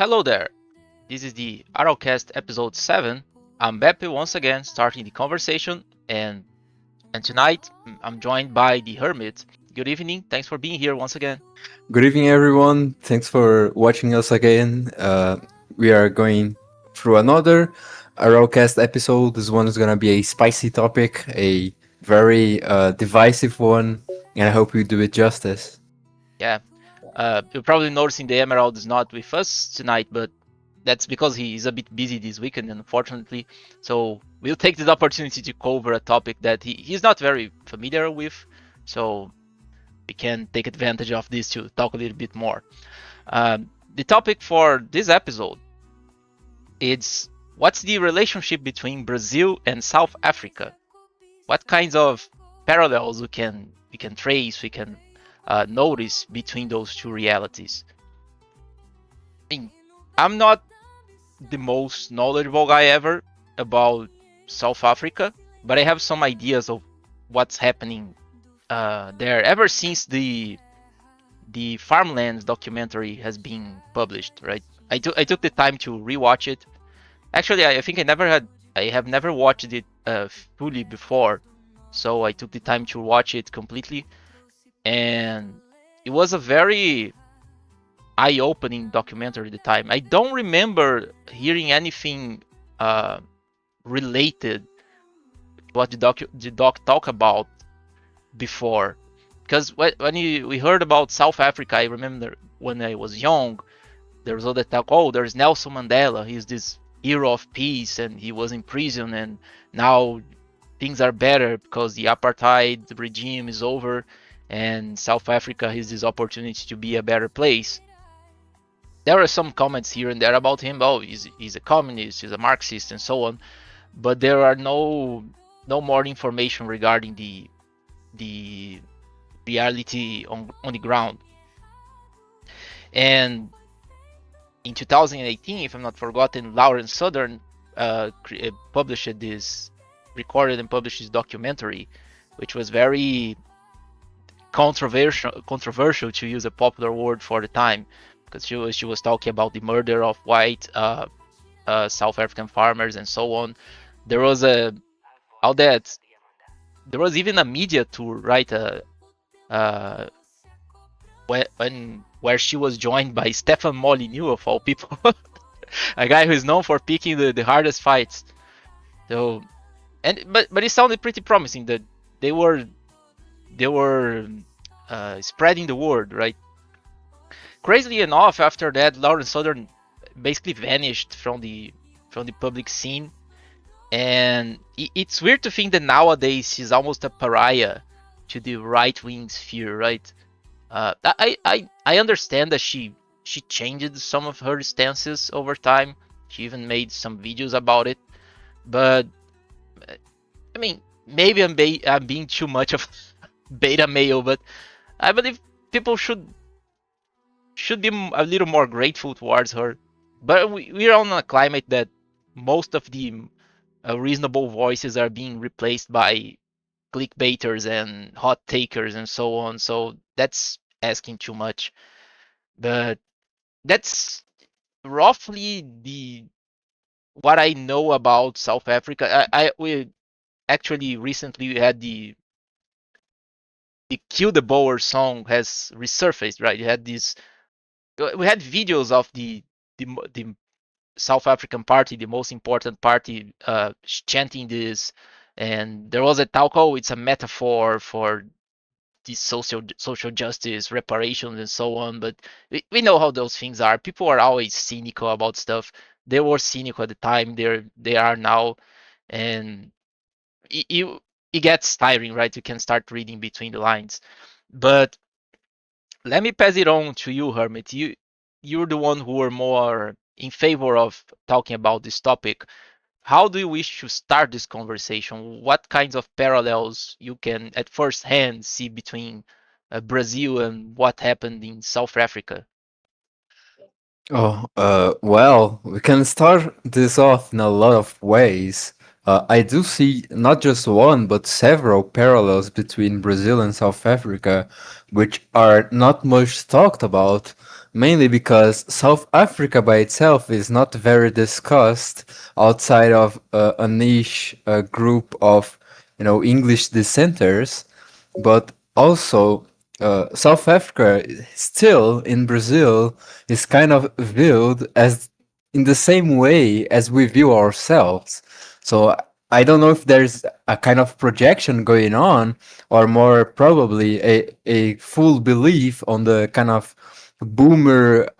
Hello there. This is the Araucast episode 7. I'm Beppe once again starting the conversation and tonight I'm joined by the Hermit. Good evening. Thanks for being here once again. Good evening, everyone. Thanks for watching us again. We are going through another Araucast episode. This one is going to be a spicy topic, a very divisive one, and I hope we do it justice. Yeah. You're probably noticing the Emerald is not with us tonight, but that's because he is a bit busy this weekend, unfortunately. So we'll take this opportunity to cover a topic that he's not very familiar with. So we can take advantage of this to talk a little bit more. The topic for this episode is what's the relationship between Brazil and South Africa? What kinds of parallels we can trace, we can notice between those two realities? I mean, I'm not the most knowledgeable guy ever about South Africa, but I have some ideas of what's happening there ever since the Farmlands documentary has been published. Right, I took the time to rewatch it. Actually, I think I have never watched it fully before, so I took the time to watch it completely, and it was a very eye-opening documentary at the time. I don't remember hearing anything uh, related to what the doc talk about before, because when we heard about South Africa, I remember when I was young, there was all the talk. Oh, there's Nelson Mandela. He's this hero of peace, and he was in prison, and now things are better because the apartheid regime is over, and South Africa has this opportunity to be a better place. There are some comments here and there about him. Oh, he's a communist, he's a Marxist, and so on. But there are no more information regarding the reality on the ground. And in 2018, if I'm not forgotten, Lawrence Southern published this, recorded and published this documentary, which was very controversial to use a popular word for the time, because she was talking about the murder of white South African farmers and so on. There was a all that there was even a media tour, right? Uh, where she was joined by Stefan Molyneux of all people, a guy who is known for picking the hardest fights. So, but it sounded pretty promising that they were they were spreading the word, right? Crazily enough, after that, Lawrence Southern basically vanished from the public scene, and it's weird to think that nowadays she's almost a pariah to the right wing sphere, right? I understand that she changed some of her stances over time. She even made some videos about it, but I mean, maybe I'm being too much of beta male, but I believe people should be a little more grateful towards her. But we're on a climate that most of the reasonable voices are being replaced by clickbaiters and hot takers and so on. So that's asking too much. But that's roughly the what I know about South Africa. We actually recently had the Kill the Boer song has resurfaced, right? We had videos of the South African party, the most important party, chanting this, and there was a talk. Oh, it's a metaphor for the social justice, reparations, and so on. But we know how those things are. People are always cynical about stuff. They were cynical at the time. They are now, and it gets tiring, right? You can start reading between the lines. But let me pass it on to you, Hermit. You're the one who are more in favor of talking about this topic. How do you wish to start this conversation? What kinds of parallels you can at first hand see between Brazil and what happened in South Africa? Well, we can start this off in a lot of ways. I do see not just one, but several parallels between Brazil and South Africa, which are not much talked about. mainly because South Africa by itself is not very discussed outside of a niche group of English dissenters, but also South Africa still in Brazil is kind of viewed as in the same way as we view ourselves. So I don't know if there's a kind of projection going on, or more probably a full belief on the kind of boomer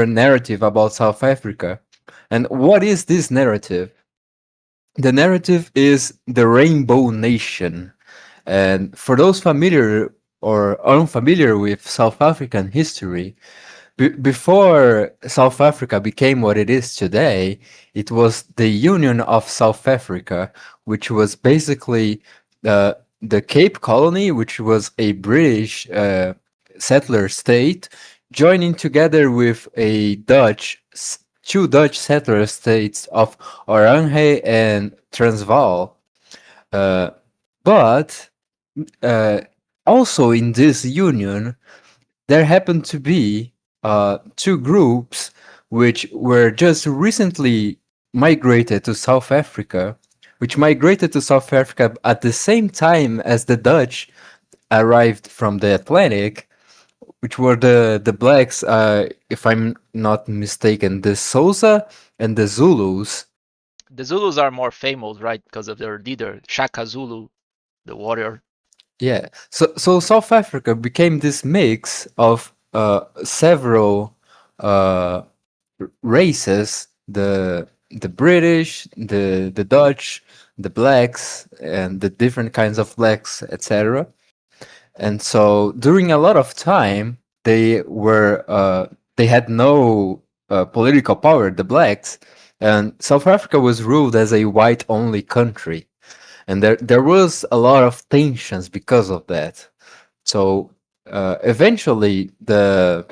narrative about South Africa. And what is this narrative? The narrative is the Rainbow Nation. And for those familiar or unfamiliar with South African history, before South Africa became what it is today, it was the Union of South Africa, which was basically the Cape Colony, which was a British settler state, joining together with two Dutch settler states of Orange and Transvaal. Uh, but uh, also in this union, there happened to be two groups which were just recently migrated to South Africa, which migrated to South Africa at the same time as the Dutch arrived from the Atlantic, which were the blacks, if I'm not mistaken, the Xhosa and the Zulus. The Zulus are more famous, right, because of their leader, Shaka Zulu, the warrior. Yeah, so South Africa became this mix of several uh, races: the British, the Dutch, the blacks, and the different kinds of blacks, etc. And so during a lot of time, they had no political power, the blacks, and South Africa was ruled as a white only country, and there was a lot of tensions because of that. So eventually, the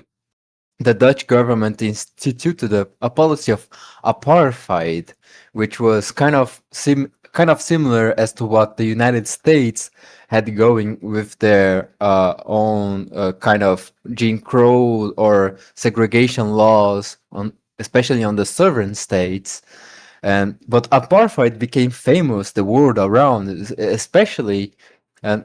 Dutch government instituted a policy of apartheid, which was kind of similar as to what the United States had going with their own kind of Jim Crow or segregation laws on, especially on the southern states. And but apartheid became famous the world around, especially, and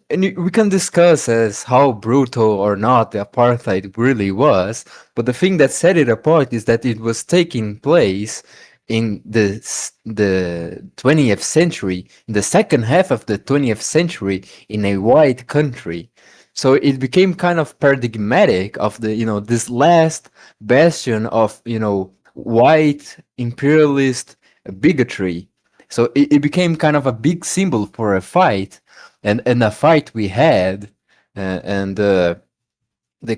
we can discuss as how brutal or not the apartheid really was. But the thing that set it apart is that it was taking place in the 20th century, in the second half of the 20th century, in a white country. So it became kind of paradigmatic of the this last bastion of white imperialist bigotry. So it became kind of a big symbol for a fight, and a fight we had, and the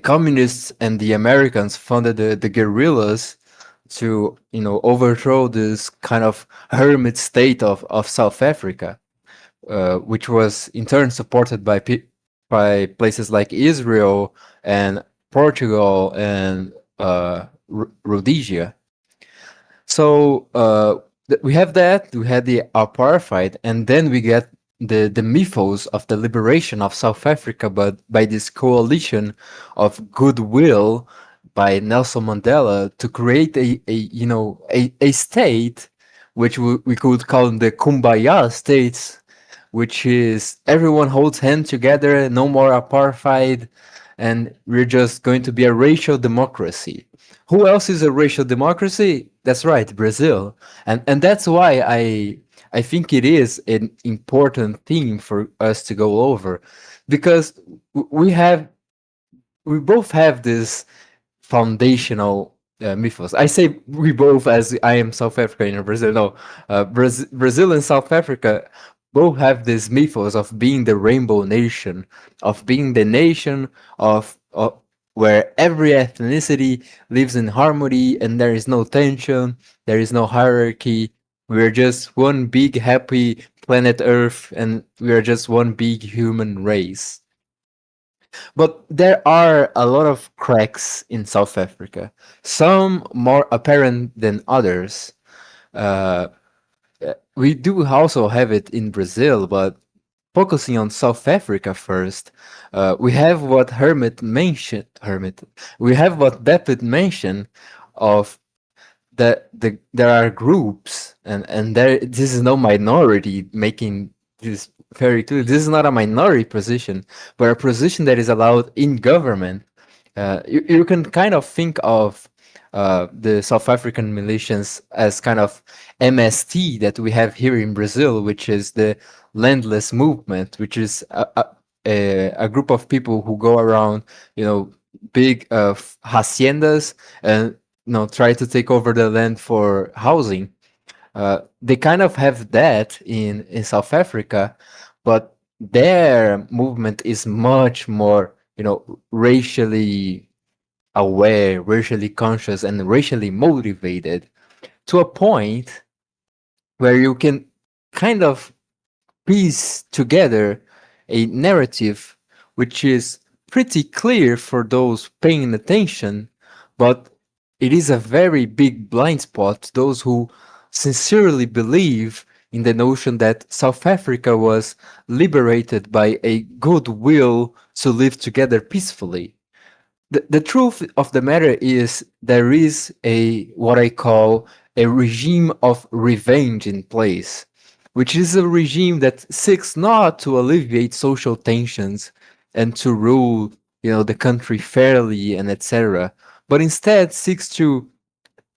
communists and the Americans funded the guerrillas to overthrow this kind of hermit state of South Africa, which was in turn supported by places like Israel and Portugal and Rhodesia. So we have that. We had the apartheid, and then we get the mythos of the liberation of South Africa, but by this coalition of goodwill by Nelson Mandela to create a state which we could call the Kumbaya states, which is everyone holds hands together, no more apartheid, and we're just going to be a racial democracy. Who else is a racial democracy? That's right, Brazil. And that's why I think it is an important thing for us to go over, because we both have this foundational mythos. I say we both, as I am South African and Brazil. No, Brazil and South Africa both have this mythos of being the rainbow nation, of being the nation of where every ethnicity lives in harmony and there is no tension, there is no hierarchy. We're just one big happy planet Earth, and we are just one big human race. But there are a lot of cracks in South Africa, some more apparent than others. Uh, we do also have it in Brazil, but focusing on South Africa first, we have what Hermit mentioned. Hermit, we have what Beppe mentioned of there are groups, and there this is no minority, making this very clear. This is not a minority position, but a position that is allowed in government. You can kind of think of the South African militias as kind of MST that we have here in Brazil, which is the landless movement, which is a group of people who go around, big haciendas, and try to take over the land for housing. They kind of have that in South Africa, but their movement is much more, racially aware, racially conscious, and racially motivated, to a point where you can kind of piece together a narrative which is pretty clear for those paying attention, but it is a very big blind spot to those who sincerely believe in the notion that South Africa was liberated by a goodwill to live together peacefully. The truth of the matter is there is a what I call a regime of revenge in place, which is a regime that seeks not to alleviate social tensions and to rule, the country fairly and etc., but instead seeks to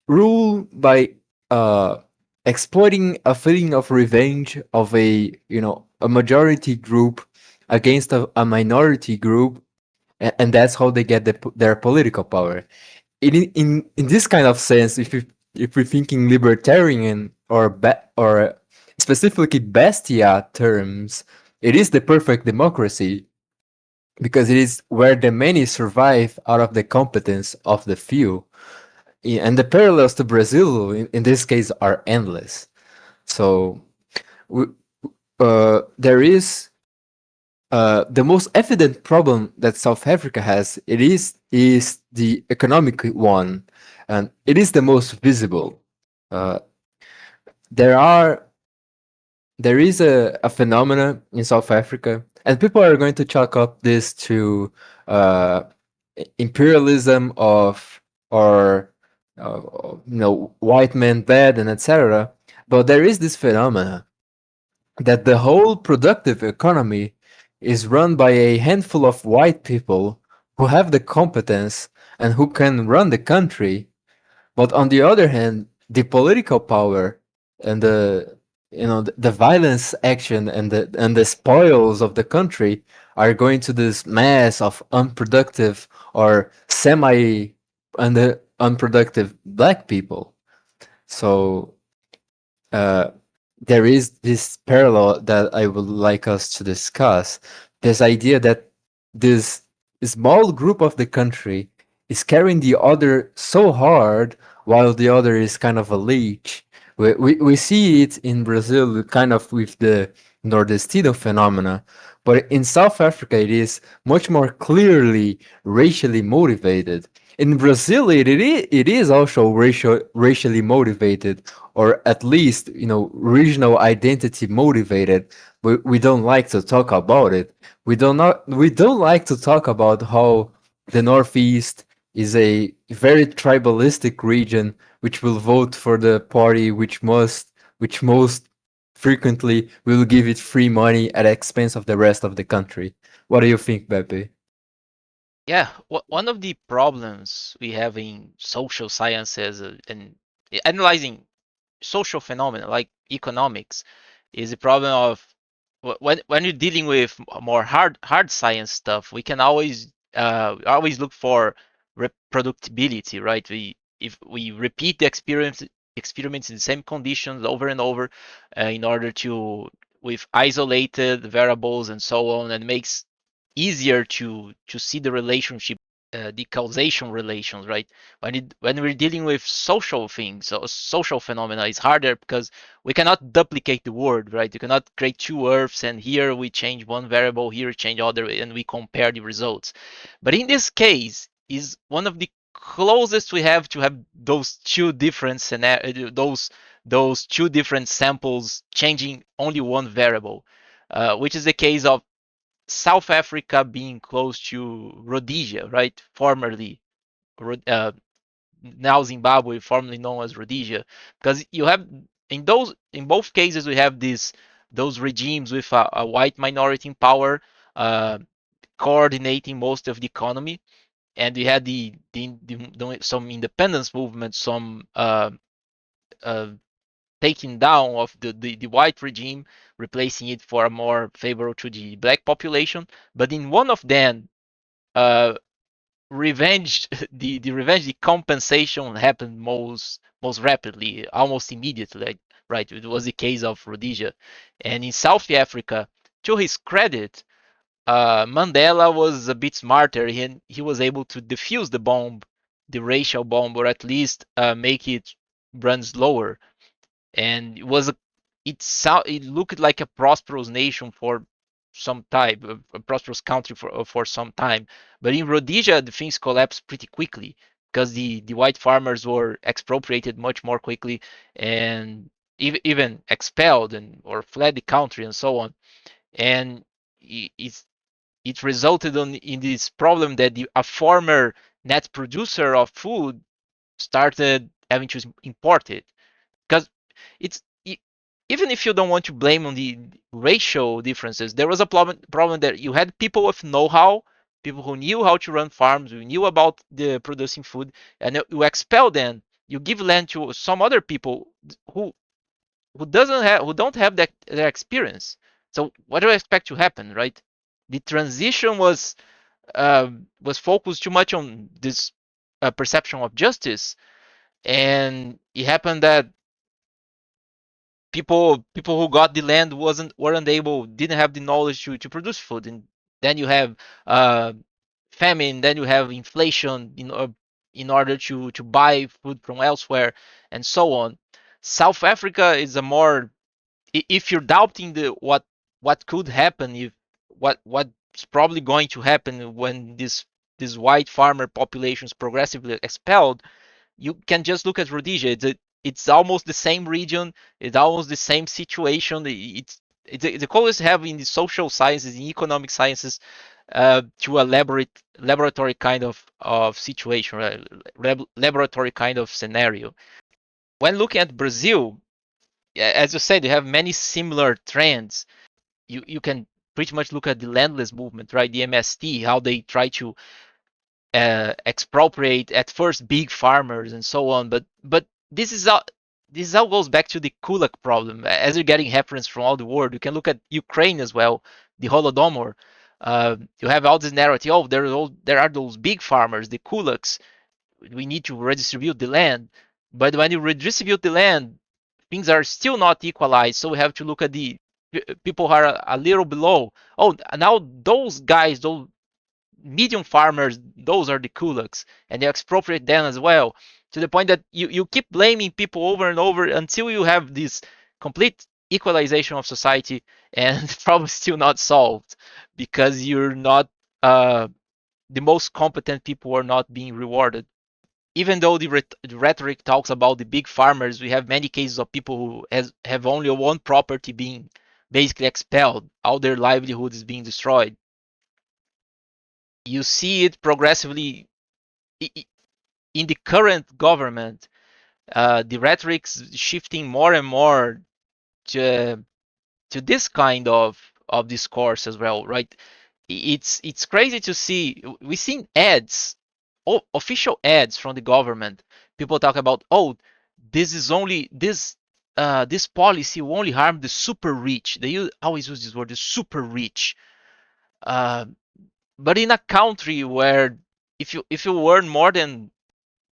rule by uh, exploiting a feeling of revenge of a majority group against a minority group, and that's how they get their political power. In this kind of sense, if we're thinking libertarian or specifically Bestia terms, it is the perfect democracy because it is where the many survive out of the competence of the few. And the parallels to Brazil in this case are endless. So there is the most evident problem that South Africa has. It is the economic one, and it is the most visible. Uh, there are there is a phenomena in South Africa, and people are going to chalk up this to uh, imperialism of or white men bad and etc. But there is this phenomena that the whole productive economy is run by a handful of white people who have the competence and who can run the country, but on the other hand, the political power and the violence action and the spoils of the country are going to this mass of unproductive or semi unproductive black people. So uh, there is this parallel that I would like us to discuss. This idea that this small group of the country is carrying the other so hard while the other is kind of a leech. We see it in Brazil kind of with the Nordestino phenomena, but in South Africa it is much more clearly racially motivated. In Brazil, it is also racially motivated, or at least regional identity motivated. But we don't like to talk about it. We don't like to talk about how the Northeast is a very tribalistic region which will vote for the party which most frequently will give it free money at the expense of the rest of the country. What do you think, Beppe? Yeah, one of the problems we have in social sciences and analyzing social phenomena like economics is the problem of when you're dealing with more hard science stuff, we can always look for reproducibility, right? If we repeat the experiments in the same conditions over and over in order to with isolated variables and so on, and makes easier to see the relationship, the causation relations, right? When we're dealing with social things, so social phenomena, is harder because we cannot duplicate the word, right? You cannot create two earths and here we change one variable, here change other, and we compare the results. But in this case, is one of the closest we have to have those two different those two different samples changing only one variable. which is the case of South Africa being close to Rhodesia, right? Formerly, uh, now Zimbabwe, formerly known as Rhodesia, because you have in both cases we have those regimes with a white minority in power, uh, coordinating most of the economy, and we had some independence movements, some uh, taking down of the white regime, replacing it for a more favorable to the black population. But in one of them, uh, revenge, the compensation happened most rapidly, almost immediately. Right, it was the case of Rhodesia, and in South Africa, to his credit, Mandela was a bit smarter. He was able to defuse the bomb, the racial bomb, or at least make it run slower. And it looked like a prosperous nation for some time, a prosperous country for some time. But in Rhodesia, the things collapsed pretty quickly because the white farmers were expropriated much more quickly and even expelled and or fled the country and so on. And it's it resulted in this problem that a former net producer of food started having to import it because it's even if you don't want to blame on the racial differences, there was a problem that you had people with know-how, people who knew how to run farms, who knew about the producing food, and you expel them. You give land to some other people who who don't have that experience. So what do I expect to happen, right? The transition was focused too much on this perception of justice, and it happened that people who got the land weren't able didn't have the knowledge to produce food, and then you have uh, famine, then you have inflation in order to buy food from elsewhere, and so on. South Africa is a more if you're doubting the what could happen if what's probably going to happen when this white farmer population is progressively expelled, you can just look at Rhodesia. It's almost the same region. It's almost the same situation. It's the closest have in the social sciences, in economic sciences, to a laboratory kind of situation, laboratory kind of scenario. When looking at Brazil, as you said, you have many similar trends. You can pretty much look at the landless movement, right? The MST, how they try to expropriate at first big farmers and so on. But this all goes back to the kulak problem. As you're getting reference from all the world, you can look at Ukraine as well, the Holodomor. You have all this narrative. Oh, there are those big farmers, the kulaks. We need to redistribute the land. But when you redistribute the land, things are still not equalized. So we have to look at the people who are a little below. Oh, now those guys, those medium farmers, those are the kulaks, and they expropriate them as well, to the point that you keep blaming people over and over until you have this complete equalization of society, and the problem is still not solved because you're not the most competent people are not being rewarded. Even though the rhetoric talks about the big farmers, we have many cases of people who have only one property being basically expelled, all their livelihood is being destroyed. You see it progressively in the current government. The rhetoric's shifting more and more to this kind of discourse as well, right? It's crazy to see. We've seen ads, official ads from the government. People talk about, oh, this policy will only harm the super rich. Always use this word, the super rich. Uh, but in a country where if you earn more than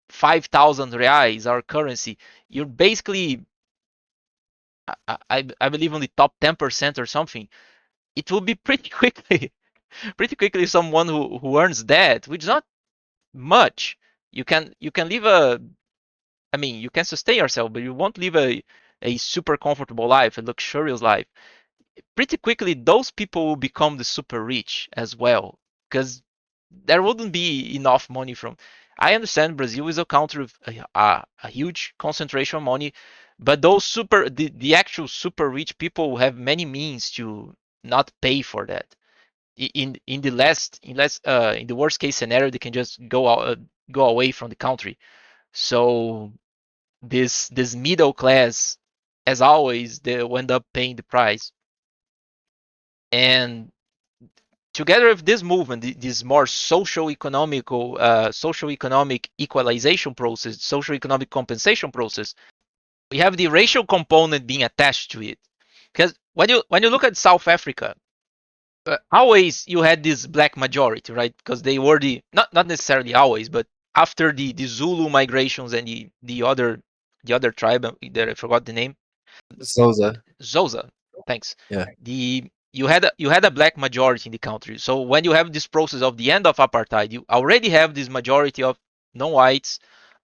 5,000 reais, our currency, you're basically, I believe, on the top 10% or something. It will be pretty quickly, pretty quickly someone who earns that, which is not much. You can live I mean, you can sustain yourself, but you won't live a super comfortable life, a luxurious life. Pretty quickly, those people will become the super rich as well, because there wouldn't be enough money from. I understand Brazil is a country with a huge concentration of money, but the actual super rich people have many means not pay for that. In the worst case scenario, they can just go away from the country. So this middle class, as always, they will end up paying the price. And together with this movement, this more social economic equalization process, social economic compensation process, we have the racial component being attached to it. Because when you look at South Africa, always you had this black majority, right? Because they were not necessarily always, but after the Zulu migrations and the other tribe that I forgot the name, Souza. Xhosa. Thanks. Yeah. You had a black majority in the country. So when you have this process of the end of apartheid, you already have this majority of non-whites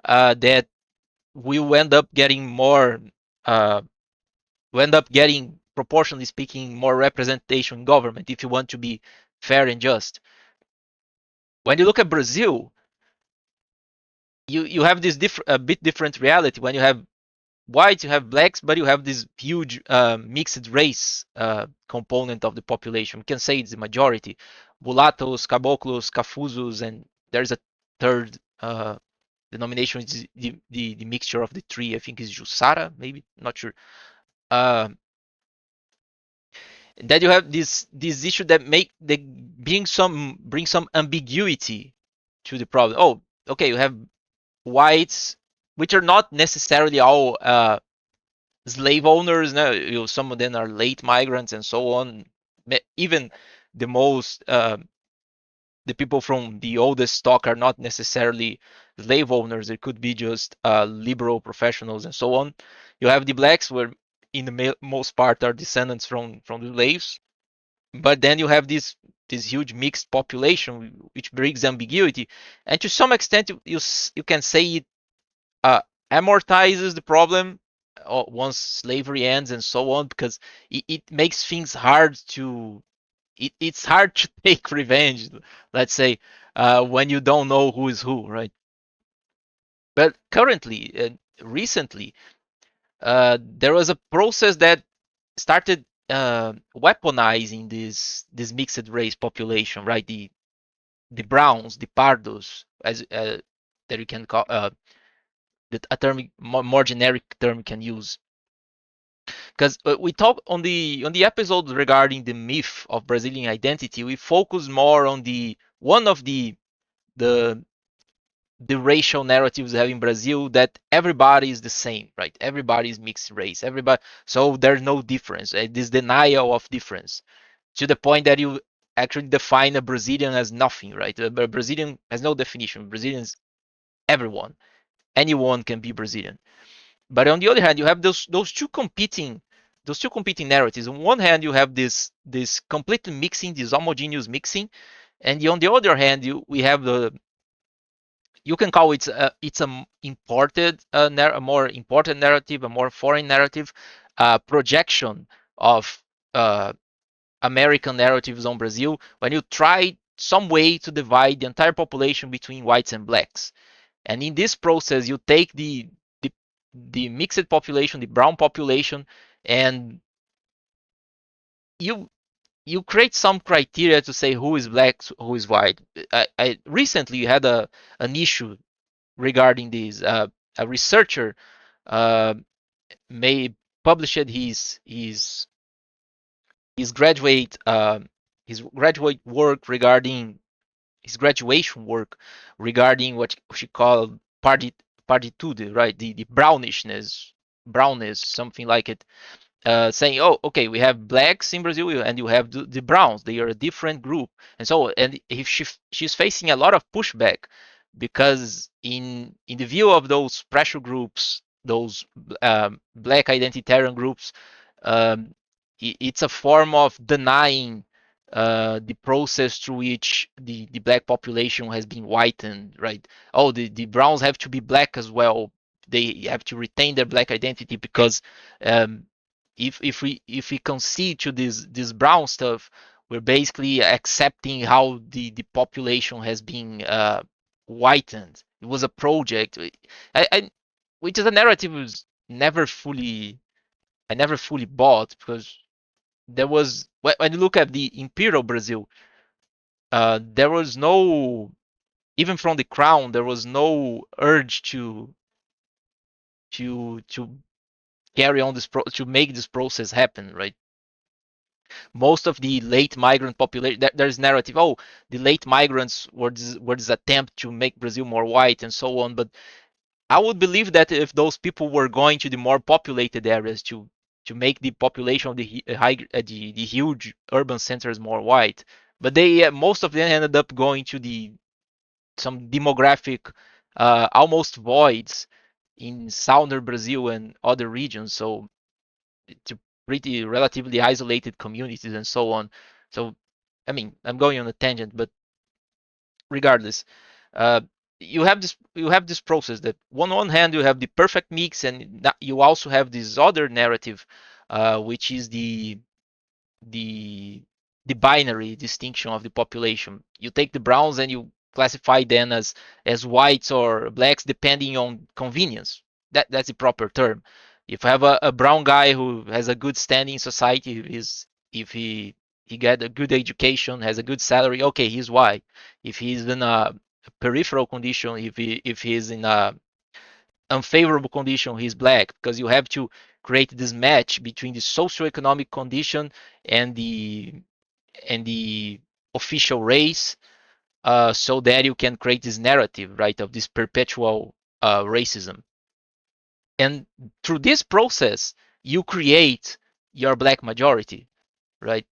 that will end up getting more. Uh, will end up getting, proportionally speaking, more representation in government if you want to be fair and just. When you look at Brazil, you have this a bit different reality. When you have whites, you have blacks, but you have this huge mixed race component of the population. We can say it's the majority: mulattoes, caboclos, cafuzos, and there's a third denomination. It's the mixture of the three. I think is Jussara, maybe, not sure. Uh, that you have this issue that bring some ambiguity to the problem. Oh, okay, you have whites, which are not necessarily all slave owners. No, some of them are late migrants and so on. Even the most the people from the oldest stock are not necessarily slave owners. It could be just liberal professionals and so on. You have the blacks, where in the most part are descendants from the slaves. But then you have this huge mixed population, which brings ambiguity, and to some extent, you can say it uh, amortizes the problem once slavery ends and so on, because it makes things hard to it's hard to take revenge, let's say, when you don't know who is who, right? But currently, recently, there was a process that started weaponizing this mixed race population, right? The browns, the pardos, as that you can call that a term, more generic term, you can use. Because we talk on the episode regarding the myth of Brazilian identity, we focus more on the one of the the racial narratives we have in Brazil, that everybody is the same, right? Everybody is mixed race, everybody, so there's no difference. This denial of difference, to the point that you actually define a Brazilian as nothing, right? A Brazilian has no definition. Brazilians, everyone, anyone can be Brazilian. But on the other hand, you have those two competing narratives. On one hand, you have this complete mixing, this homogeneous mixing, and on the other hand, we have you can call it's a imported a more important narrative, a more foreign narrative, projection of uh, American narratives on Brazil, when you try some way to divide the entire population between whites and blacks. And in this process, you take the the mixed population, the brown population, and you you create some criteria to say who is black, who is white. I recently had an issue regarding this. A researcher uh, may published his graduate uh, his graduate work regarding his graduation work regarding what she called partitude, right? The brownness, something like it, saying, "Oh, okay, we have blacks in Brazil and you have the browns. They are a different group." And so, and if she's facing a lot of pushback, because in the view of those pressure groups, those black identitarian groups, um, it's a form of denying the process through which the black population has been whitened, right? Oh, the browns have to be black as well. They have to retain their black identity, because um, if we concede to this brown stuff, we're basically accepting how the population has been whitened. It was a project, I which is a narrative was never fully I never fully bought, because there was when you look at the imperial Brazil, there was no, even from the crown, there was no urge to carry on to make this process happen, right? Most of the late migrant population, there's narrative, oh, the late migrants were this attempt to make Brazil more white and so on, but I would believe that if those people were going to the more populated areas to make the population of the huge urban centers more white, but they most of them ended up going to the some demographic almost voids in southern Brazil and other regions, so to pretty relatively isolated communities and so on. So, I mean, I'm going on a tangent, but regardless, uh, you have this process that on one hand you have the perfect mix, and you also have this other narrative, which is the the binary distinction of the population. You take the browns and you classify them as whites or blacks depending on convenience. That's the proper term. If you have a brown guy who has a good standing in society, if he get a good education, has a good salary, okay, he's white. If he's in a peripheral condition, if he's in a unfavorable condition, he's black, because you have to create this match between the socioeconomic condition and the official race, so that you can create this narrative, right, of this perpetual racism. And through this process, you create your black majority, right?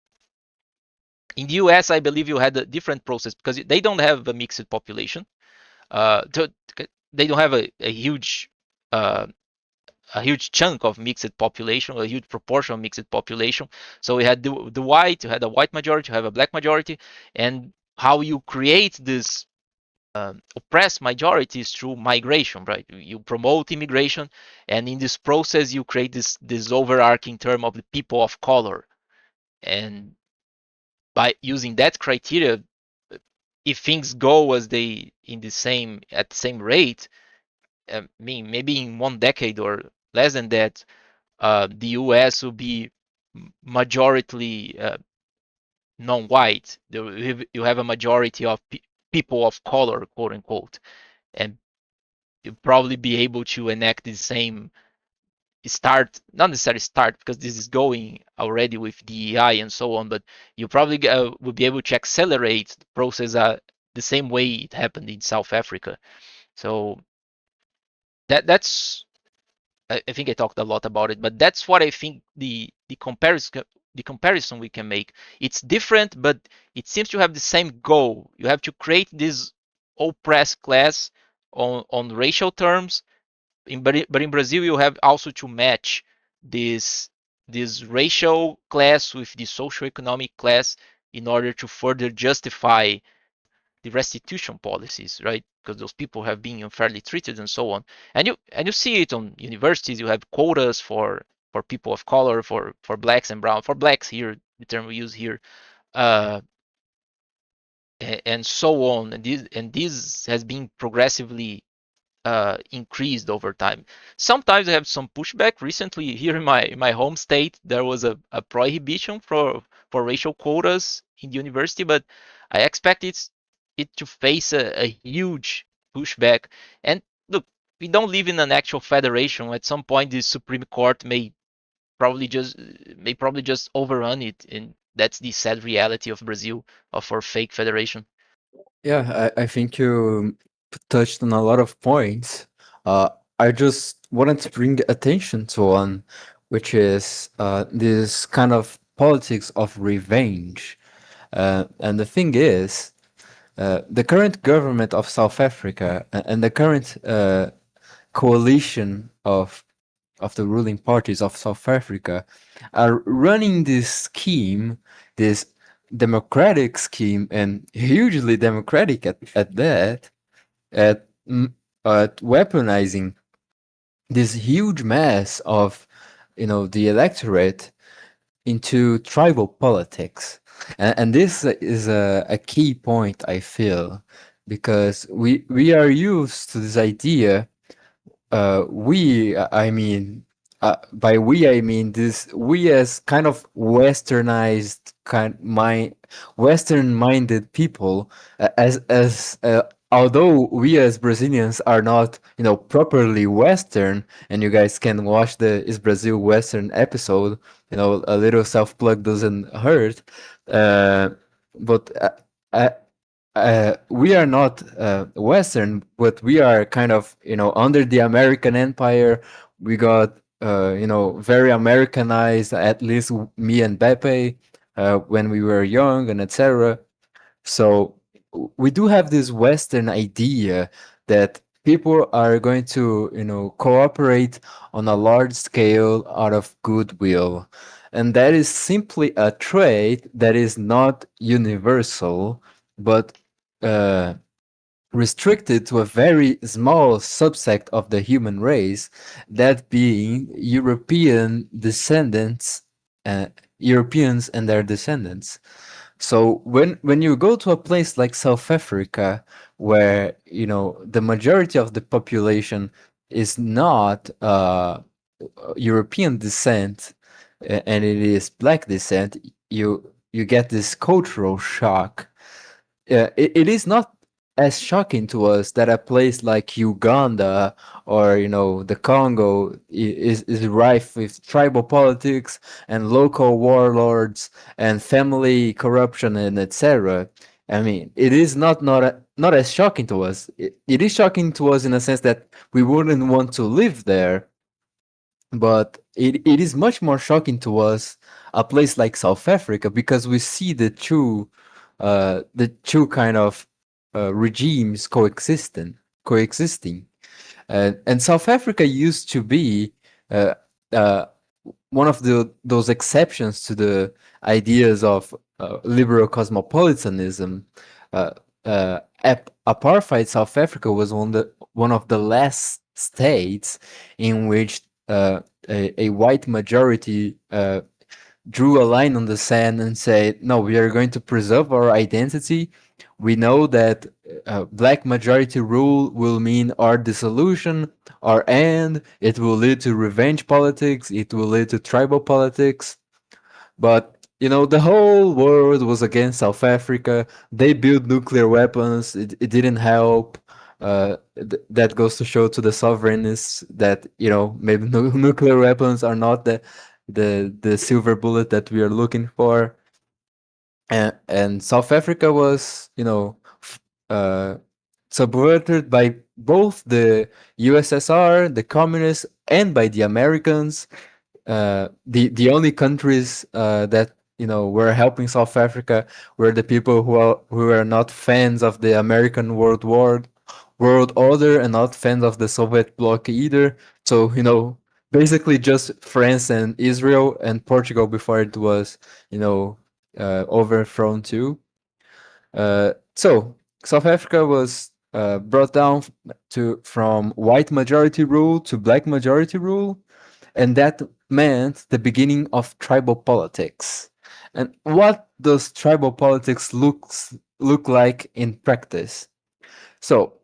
In the US, I believe you had a different process because they don't have a mixed population. To, they don't have uh, a huge chunk of mixed population, a huge proportion of mixed population. So we had the white, you had a white majority, you have a black majority, and how you create this oppressed majorities through migration, right? You promote immigration, and in this process, you create this overarching term of the people of color. And by using that criteria, if things go as they in the same at the same rate, I mean maybe in 1 decade or less than that, the US will be majority non-white. You have a majority of people of color, quote unquote, and you'll probably be able to enact the same start, not necessarily start, because this is going already with DEI and so on, but you probably will be able to accelerate the process the same way it happened in South Africa. So that's I think I talked a lot about it, but that's what I think the comparison we can make. It's different, but it seems to have the same goal. You have to create this oppressed class on racial terms. But in Brazil, you have also to match this this racial class with the socioeconomic class in order to further justify the restitution policies, right? Because those people have been unfairly treated and so on. And you see it on universities. You have quotas for people of color, for blacks and brown, for blacks here, the term we use here, uh, and so on. And this has been progressively increased over time. Sometimes I have some pushback. Recently, here in my home state, there was a prohibition for racial quotas in the university, but I expect it to face a huge pushback. And look, we don't live in an actual federation. At some point, the Supreme Court may probably just overrun it, and that's the sad reality of Brazil, of our fake federation. Yeah, I think you touched on a lot of points. Uh, I just wanted to bring attention to one, which is this kind of politics of revenge. And the thing is, the current government of South Africa and the current coalition of the ruling parties of South Africa are running this scheme, this democratic scheme, and hugely democratic at that, at, at weaponizing this huge mass of, the electorate into tribal politics. And this is a key point, I feel, because we are used to this idea, I mean, by we I mean this we as kind of westernized western minded people, although we as Brazilians are not, properly western, and you guys can watch the Is Brazil Western episode, a little self plug doesn't hurt. uh, but uh, we are not Western, but we are kind of, under the American Empire. We got, very Americanized, at least me and Beppe, when we were young and etc. So we do have this Western idea that people are going to, cooperate on a large scale out of goodwill. And that is simply a trait that is not universal, but uh, restricted to a very small subset of the human race, that being uh, Europeans and their descendants. So when you go to a place like South Africa, where the majority of the population is not European descent, and it is black descent, you get this cultural shock. It is not as shocking to us that a place like Uganda or the Congo is rife with tribal politics and local warlords and family corruption and etc. I mean, it is not as shocking to us. It is shocking to us in a sense that we wouldn't want to live there, but it is much more shocking to us a place like South Africa, because we see the two kind of regimes coexisting. And South Africa used to be uh, uh, one of those exceptions to the ideas of liberal cosmopolitanism. Uh, Apartheid South Africa was one of the last states in which a white majority drew a line on the sand and said, "No, we are going to preserve our identity. We know that black majority rule will mean our dissolution, our end. It will lead to revenge politics. It will lead to tribal politics." But the whole world was against South Africa. They built nuclear weapons. It didn't help. That goes to show to the sovereignists that maybe nuclear weapons are not the silver bullet that we are looking for. And South Africa was uh, subverted by both the USSR, the communists, and by the Americans. The only countries that were helping South Africa were the people who are not fans of the American world order, and not fans of the Soviet bloc either. So basically just France and Israel and Portugal before it was overthrown too. So South Africa was brought down from white majority rule to black majority rule, and that meant the beginning of tribal politics. And what does tribal politics look like in practice? So,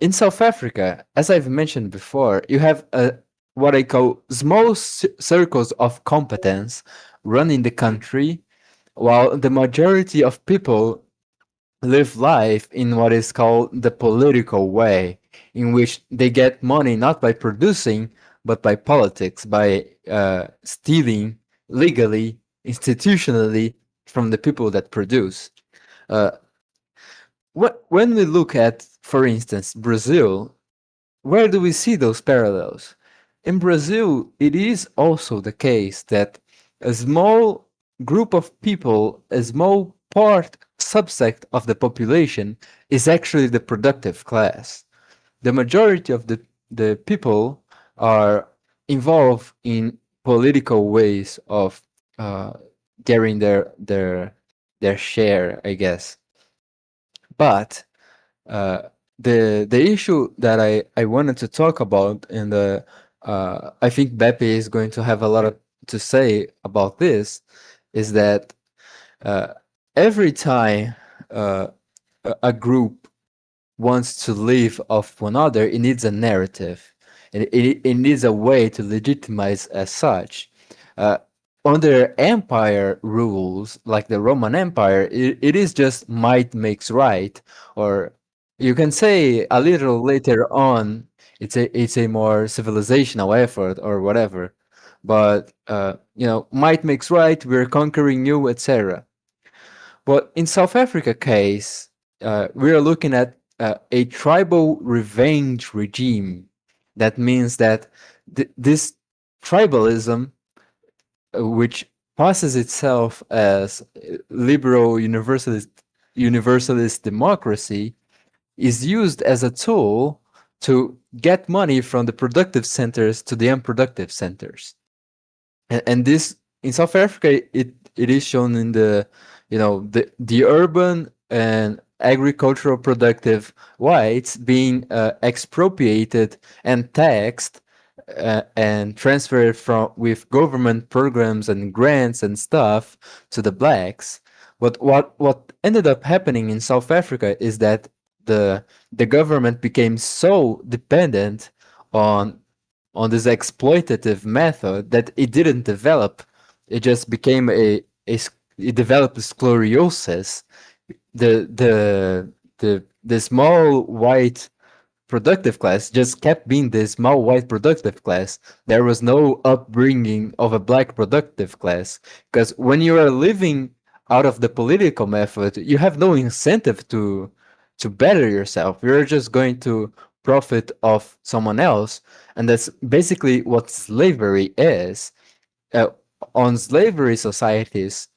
in South Africa, as I've mentioned before, you have what I call small circles of competence running the country, while the majority of people live life in what is called the political way, in which they get money not by producing, but by politics, by stealing legally, institutionally from the people that produce. Uh, when we look at, for instance, Brazil, where do we see those parallels? In Brazil, it is also the case that a small group of people, a small subset of the population, is actually the productive class. The majority of the people are involved in political ways of uh, getting their share, I guess. But the issue that I wanted to talk about, and I think Beppe is going to have a lot to say about this, is that uh, every time uh, a group wants to live off one another, it needs a narrative. and it needs a way to legitimize as such. Uh, Under empire rules, like the Roman Empire, it is just might makes right, or you can say a little later on, it's a more civilizational effort or whatever. But might makes right. We're conquering you, etc. But in South Africa case, we are looking at a tribal revenge regime. That means that this tribalism, which passes itself as liberal universalist democracy, is used as a tool to get money from the productive centers to the unproductive centers. And this in South Africa, it is shown in the urban and agricultural productive whites being expropriated and taxed and transferred from with government programs and grants and stuff to the blacks. But what ended up happening in South Africa is that the government became so dependent on on this exploitative method that it didn't develop. It just became it developed sclerosis. The small white productive class just kept being the small white productive class. There was no upbringing of a black productive class, because when you are living out of the political method, you have no incentive to better yourself. You're just going to profit off someone else, and that's basically what slavery is. Uh, on slavery societies,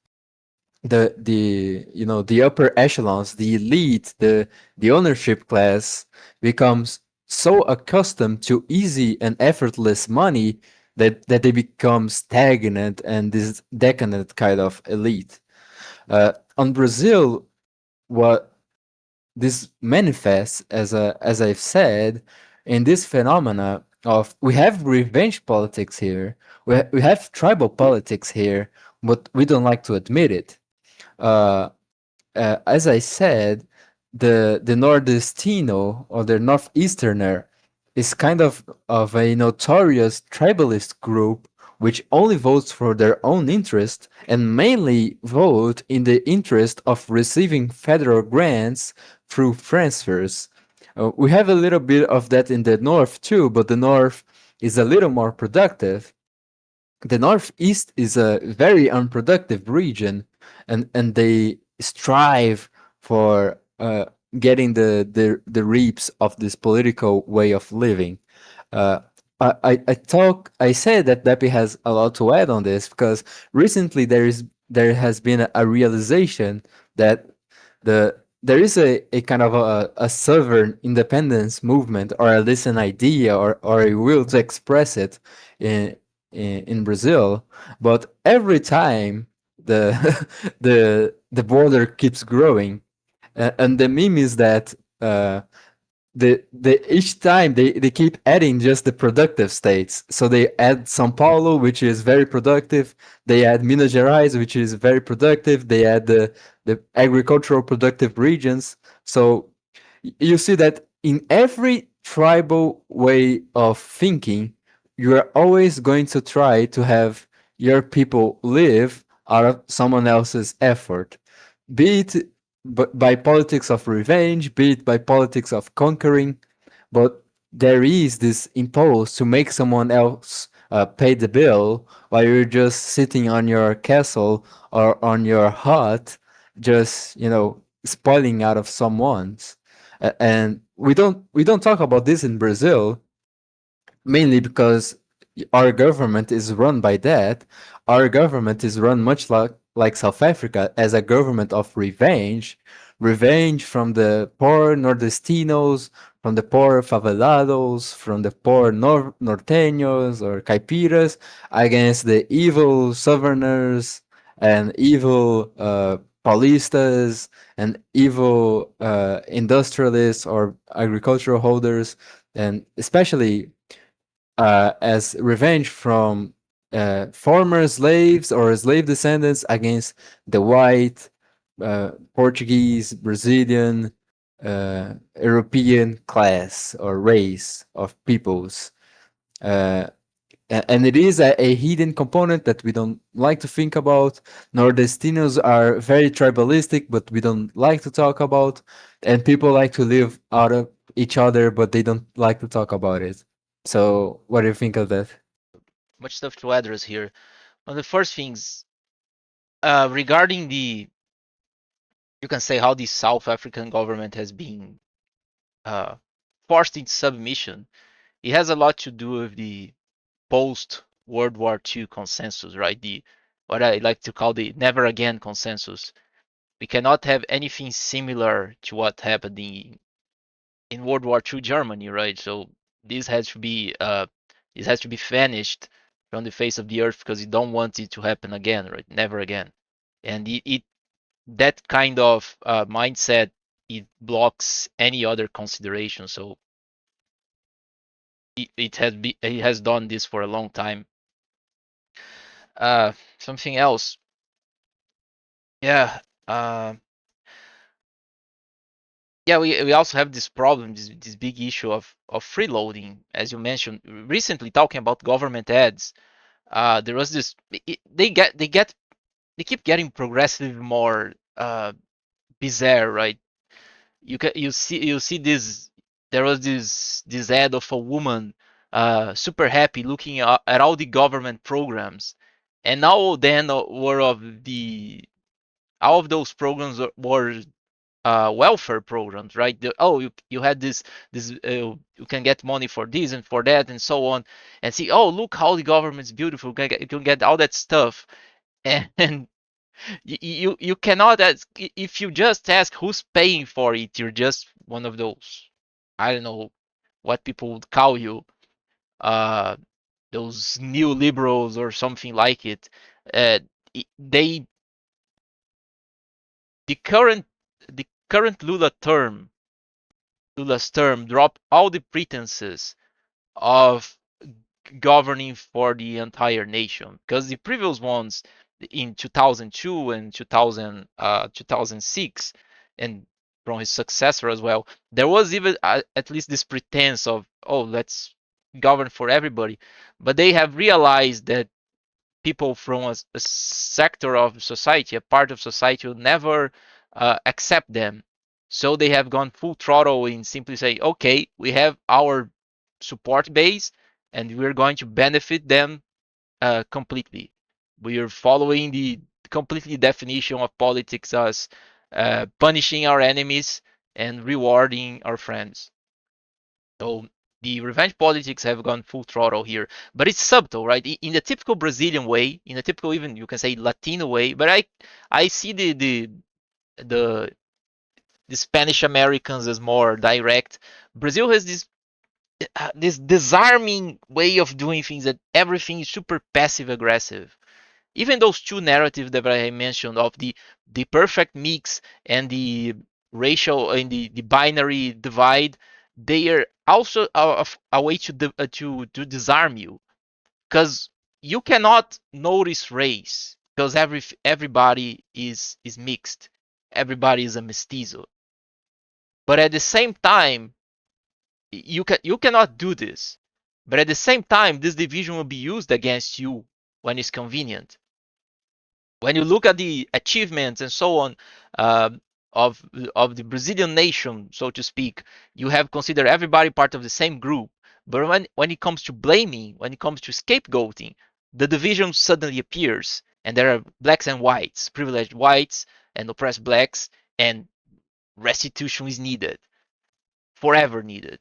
the upper echelons, the elite, the ownership class becomes so accustomed to easy and effortless money that they become stagnant and this decadent kind of elite. On Brazil, what this manifests as I've said in this phenomena of we have revenge politics here, we have tribal politics here, but we don't like to admit it. Uh, as I said, the Nordestino or the Northeasterner is kind of a notorious tribalist group which only votes for their own interest and mainly vote in the interest of receiving federal grants through transfers. We have a little bit of that in the North too, but the North is a little more productive. The Northeast is a very unproductive region, and they strive for getting the reaps of this political way of living. Uh, I said that Beppe has a lot to add on this because recently there has been a realization that there is a kind of a sovereign independence movement, or at least an idea, or a will to express it in in Brazil. But every time the the border keeps growing, and the meme is that the each time they keep adding just the productive states. So they add São Paulo, which is very productive. They add Minas Gerais, which is very productive. They add the agricultural productive regions. So you see that in every tribal way of thinking, you are always going to try to have your people live out of someone else's effort, be it by politics of revenge, be it by politics of conquering, but there is this impulse to make someone else pay the bill while you're just sitting on your castle or on your hut, just spoiling out of someone's. And we don't talk about this in Brazil, mainly because our government is run by that. Our government is run much like South Africa as a government of revenge, revenge from the poor nordestinos, from the poor favelados, from the poor norteños or caipiras against the evil southerners and evil paulistas and evil industrialists or agricultural holders, and especially as revenge from former slaves or slave descendants against the white, Portuguese, Brazilian, European class or race of peoples. Uh, and it is a hidden component that we don't like to think about. Nordestinos are very tribalistic, but we don't like to talk about. And people like to live out of each other, but they don't like to talk about it. So, what do you think of that? Much stuff to address here. One of the first things regarding the, you can say how the South African government has been uh, forced into submission. It has a lot to do with the post World War II consensus, right? The what I like to call the never again consensus. We cannot have anything similar to what happened in World War II Germany, right? So this has to be this has to be vanished from the face of the earth because you don't want it to happen again, right? Never again. And it that kind of mindset, it blocks any other consideration. So it has done this for a long time. Something else, yeah. Uh, yeah, we also have this problem, this big issue of freeloading, as you mentioned recently, talking about government ads. There was this. They keep getting progressively more bizarre, right? You see this. There was this ad of a woman super happy looking at all the government programs, and now then were of the all of those programs were welfare programs, right? Oh, you had this you can get money for this and for that and so on, and see, oh, look how the government's beautiful. You can get all that stuff, and you cannot ask. If you just ask who's paying for it, you're just one of those, I don't know what people would call you, uh, those neoliberals or something like it. Uh, they the current the current Lula's term dropped all the pretenses of governing for the entire nation, because the previous ones in 2002 and 2006, and from his successor as well, there was even at least this pretense of, oh, let's govern for everybody, but they have realized that people from a sector of society, a part of society, will never accept them. So they have gone full throttle in simply saying, okay, we have our support base and we're going to benefit them completely. We are following the completely definition of politics as punishing our enemies and rewarding our friends. So the revenge politics have gone full throttle here, but it's subtle, right? In the typical Brazilian way, in a typical, even you can say, Latino way. But I see the the Spanish Americans as more direct. Brazil has this disarming way of doing things, that everything is super passive aggressive. Even those two narratives that I mentioned of the perfect mix and the racial and the binary divide, they are also a way to disarm you, because you cannot notice race because everybody is mixed, everybody is a mestizo. But at the same time, you cannot do this. But at the same time, this division will be used against you when it's convenient. When you look at the achievements and so on, uh, of of the Brazilian nation, so to speak, you have considered everybody part of the same group. But when it comes to blaming, when it comes to scapegoating, the division suddenly appears, and there are blacks and whites, privileged whites and oppressed blacks, and restitution is needed, forever needed.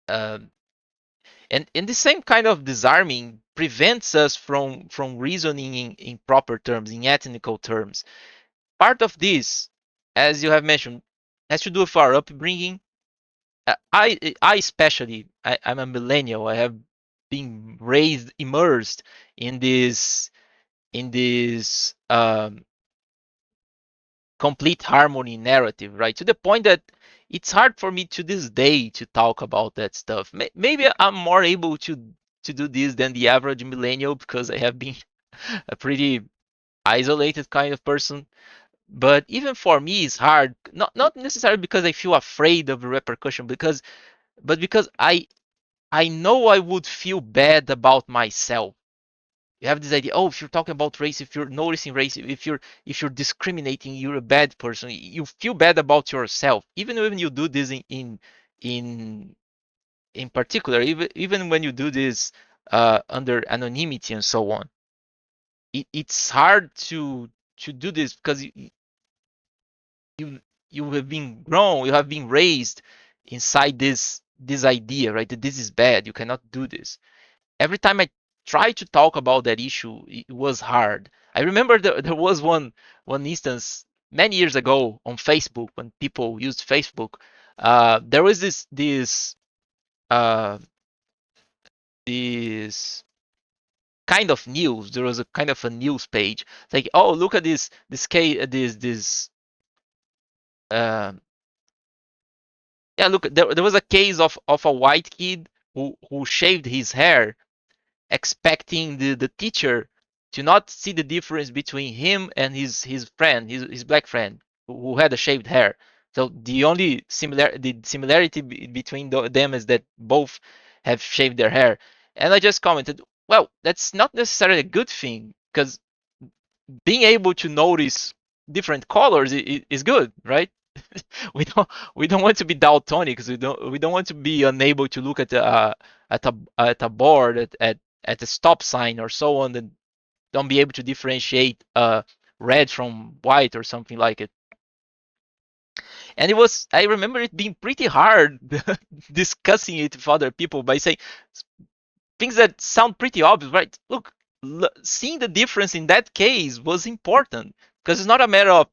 Um, and the same kind of disarming prevents us from reasoning in proper terms, in ethnical terms. Part of this, as you have mentioned, has to do with our upbringing. I especially, I'm a millennial. I have been raised, immersed in this complete harmony narrative, right? To the point that it's hard for me to this day to talk about that stuff. Maybe I'm more able to do this than the average millennial because I have been a pretty isolated kind of person. But even for me, it's hard. Not necessarily because I feel afraid of the repercussion, because but because I know I would feel bad about myself. You have this idea, oh, if you're talking about race, if you're noticing race, if you're discriminating, you're a bad person. You feel bad about yourself, even when you do this in in particular, even when you do this under anonymity and so on. It's hard to do this because you you have been grown, you have been raised inside this idea, right? That this is bad. You cannot do this. Every time I tried to talk about that issue, it was hard. I remember there was one instance many years ago on Facebook when people used Facebook. There was uh, this kind of news. There was a kind of a news page. It's like, oh, look at this case, this uh, yeah, look, there was a case of a white kid who shaved his hair, expecting the teacher to not see the difference between him and his friend, his black friend who had a shaved hair. So the similarity between them is that both have shaved their hair. And I just commented, well, that's not necessarily a good thing because being able to notice different colors is good, right? we don't we don't want to be daltonic. We don't want to be unable to look at a board at a stop sign or so on, and don't be able to differentiate red from white or something like it. And I remember it being pretty hard discussing it with other people by saying things that sound pretty obvious, right? Look, seeing the difference in that case was important because it's not a matter of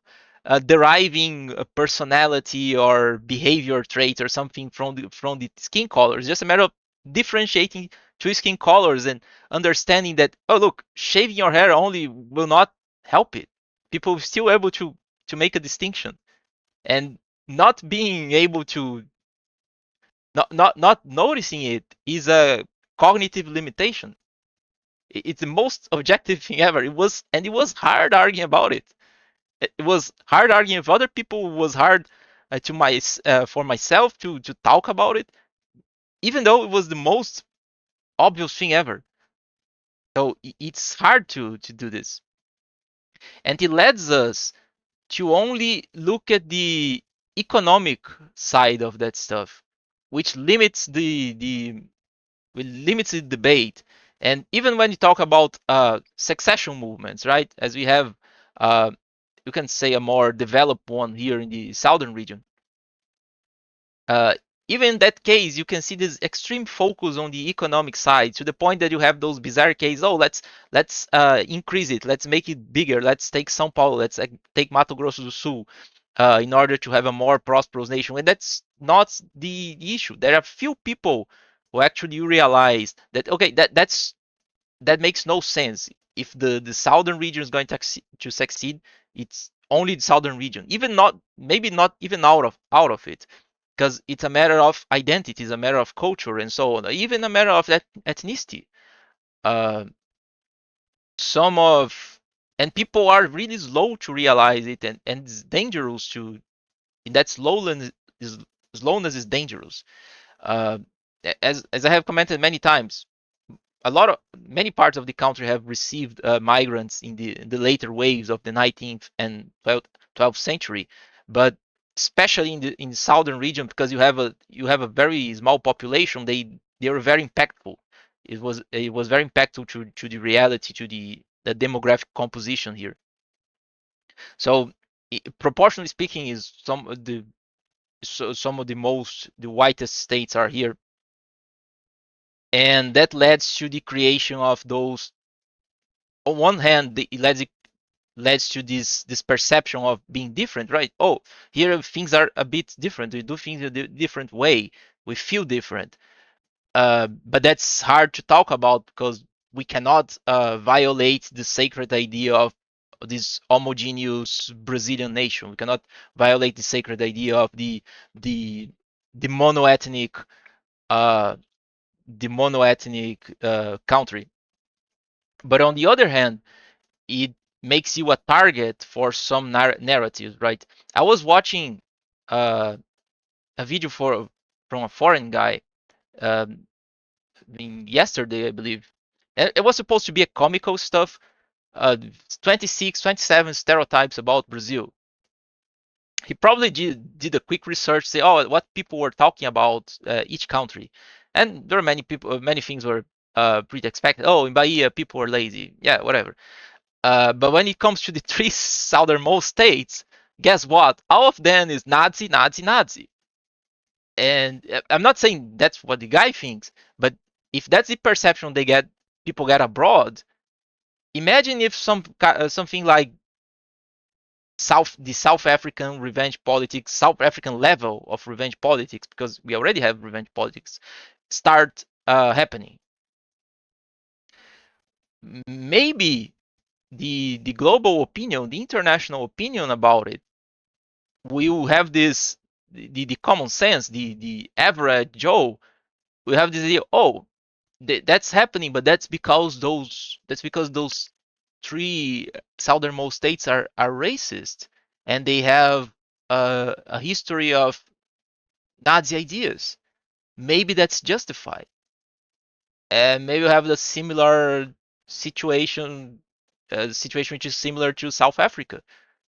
deriving a personality or behavior trait or something from the skin color. It's just a matter of differentiating two skin colors and understanding that, oh, look, shaving your hair only will not help it. People still able to make a distinction, and not being able to not noticing it is a cognitive limitation. It's the most objective thing ever. It was hard arguing about it. It was hard arguing with other people. It was hard for myself to talk about it, even though it was the most obvious thing ever. So it's hard to do this, and it leads us to only look at the economic side of that stuff, which limits the will limit the debate. And even when you talk about succession movements, right, as we have, uh, you can say a more developed one here in the southern region. Uh, Even in that case, you can see this extreme focus on the economic side to the point that you have those bizarre cases. Oh, let's increase it. Let's make it bigger. Let's take São Paulo. Let's take Mato Grosso do Sul in order to have a more prosperous nation. And that's not the issue. There are few people who actually realize that okay, that makes no sense. If the southern region is going to succeed, it's only the southern region. Even not maybe not even out of it, because it's a matter of identity, it's a matter of culture and so on, even a matter of ethnicity. Uh, some of and people are really slow to realize it, and it's dangerous to. That slowness is dangerous. Uh, as I have commented many times, many parts of the country have received migrants in the later waves of the 19th and 12th century, but especially in the southern region, because you have a very small population, they were very impactful. It was very impactful to the reality, to the demographic composition here. So proportionally speaking, is some of the whitest states are here, and that leads to the creation of those. On one hand, it leads to this perception of being different, right? Oh, here things are a bit different. We do things a different way. We feel different, but that's hard to talk about because we cannot violate the sacred idea of this homogeneous Brazilian nation. We cannot violate the sacred idea of the the monoethnic uh, country. But on the other hand, it makes you a target for some narratives, right? I was watching uh, a video from a foreign guy. Um, yesterday, I believe. And it was supposed to be a comical stuff, 26, 27 stereotypes about Brazil. He probably did a quick research, say, oh, what people were talking about each country, and there are many people, many things were pretty expected. Oh, in Bahia, people were lazy. Yeah, whatever. But when it comes to the three southernmost states, guess what? All of them is Nazi, Nazi, Nazi. And I'm not saying that's what the guy thinks, but if that's the perception people get abroad, imagine if something like the South African revenge politics, South African level of revenge politics, because we already have revenge politics, start happening. Maybe the global opinion, the international opinion about it, will have this the common sense, the average Joe will have this idea. Oh, that's happening, but that's because those three southernmost states are racist, and they have a history of Nazi ideas. Maybe that's justified, and maybe we have the similar situation, a situation which is similar to South Africa,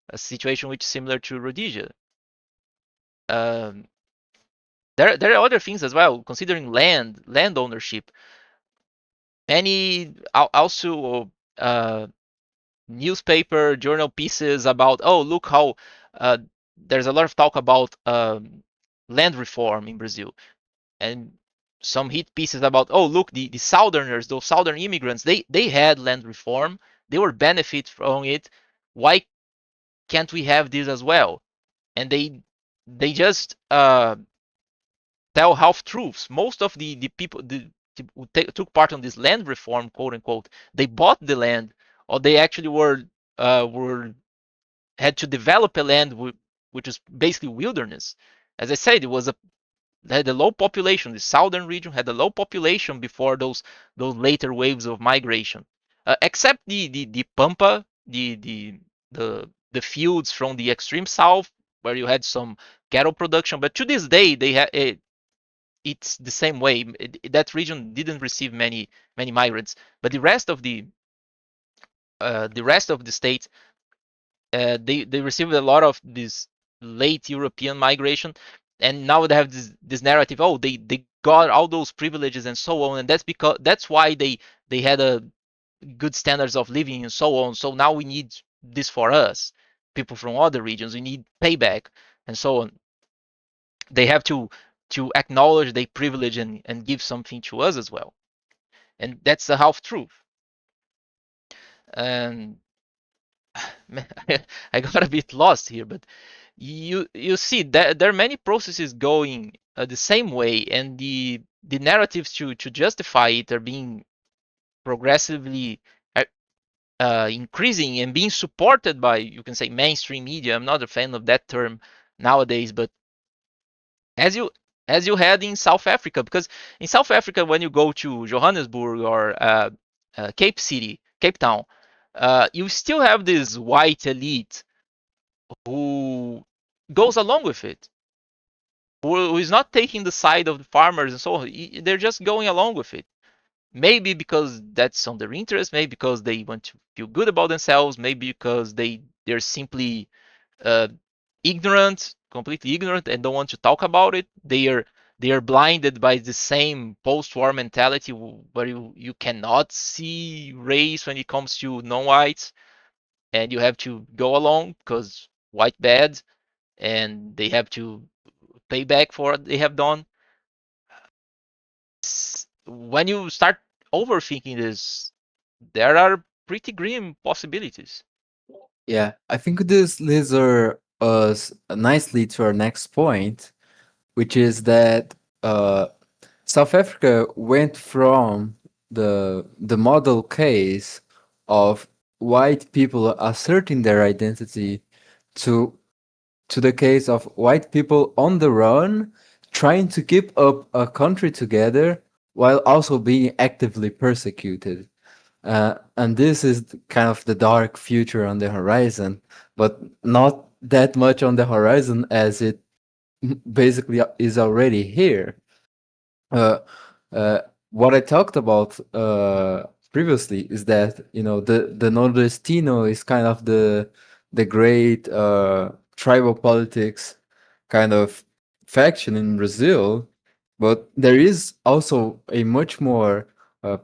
a situation which is similar to Rhodesia. Um, there are other things as well, considering land ownership. Many also newspaper journal pieces about, oh, look how uh, there's a lot of talk about land reform in Brazil, and some hit pieces about, oh, look, the southerners, those southern immigrants, they had land reform, they were benefit from it, why can't we have this as well? And they just tell half truths. Most of the people who took part on this land reform, quote unquote, they bought the land, or they actually were had to develop a land which is basically wilderness. As I said, it was a had a low population. The southern region had a low population before those later waves of migration, except the pampa, the fields from the extreme south where you had some cattle production. But to this day, it's the same way. That region didn't receive many migrants, but the rest of the states, they received a lot of this late European migration, and now they have this narrative. Oh, they got all those privileges and so on, and that's why they had a good standards of living and so on. So now we need this for us, people from other regions. We need payback and so on. They have to acknowledge their privilege and give something to us as well, and that's the half truth. And I got a bit lost here, but you see that there are many processes going the same way, and the narratives to justify it are being progressively uh, increasing and being supported by, you can say, mainstream media. I'm not a fan of that term nowadays, but as you as you had in South Africa, because in South Africa, when you go to Johannesburg or Cape Town, you still have this white elite who goes along with it, who is not taking the side of the farmers and so on. They're just going along with it. Maybe because that's on their interest, maybe because they want to feel good about themselves, maybe because they're simply uh, ignorant, completely ignorant, and don't want to talk about it. They are blinded by the same post-war mentality where you cannot see race when it comes to non-whites, and you have to go along because white bad, and they have to pay back for what they have done. When you start overthinking this, there are pretty grim possibilities. Yeah, I think this leads us nicely to our next point, which is that South Africa went from the model case of white people asserting their identity to the case of white people on the run trying to keep up a country together while also being actively persecuted. And this is kind of the dark future on the horizon, but not that much on the horizon as it basically is already here. Uh, uh, what I talked about previously is that the nordestino is kind of the great tribal politics kind of faction in Brazil, but there is also a much more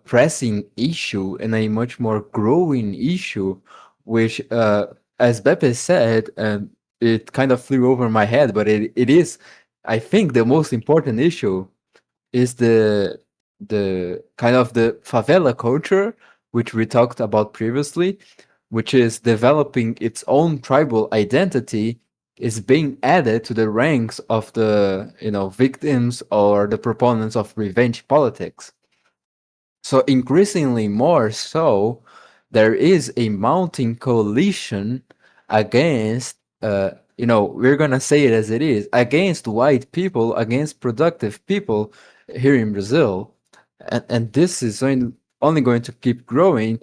pressing issue and a much more growing issue, which, as Beppe said, and it kind of flew over my head, but it is, I think, the most important issue is the kind of the favela culture, which we talked about previously, which is developing its own tribal identity, is being added to the ranks of the victims or the proponents of revenge politics. So increasingly more so, there is a mounting coalition against, we're gonna say it as it is, against white people, against productive people here in Brazil, and this is only going to keep growing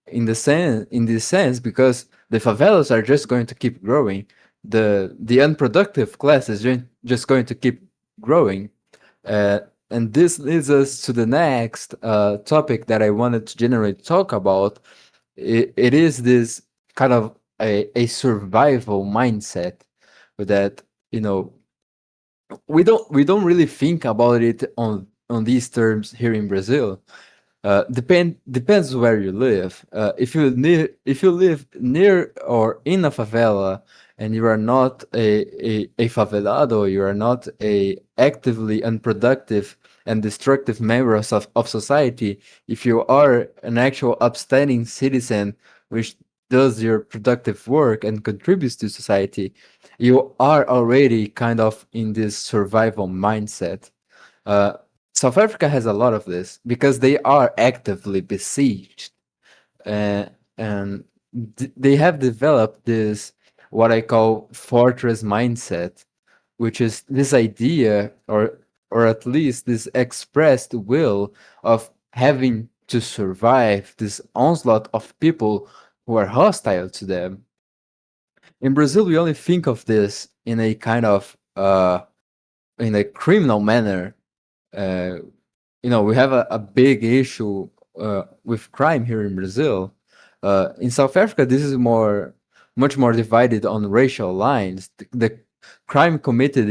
in this sense because the favelas are just going to keep growing. The unproductive class is just going to keep growing. Uh, and this leads us to the next topic that I wanted to generally talk about. It is this kind of a survival mindset that you know we don't really think about it on these terms here in Brazil. Depends where you live. If you live near or in a favela and you are not a favelado, you are not a actively unproductive and destructive member of society. If you are an actual upstanding citizen which does your productive work and contributes to society, you are already kind of in this survival mindset. uh, South Africa has a lot of this because they are actively besieged, uh, and they have developed this what I call fortress mindset, which is this idea, or at least this expressed will of having to survive this onslaught of people who are hostile to them. In Brazil, we only think of this in a kind of in a criminal manner. uh, we have a big issue with crime here in Brazil. In South Africa, this is much more divided on racial lines. The crime committed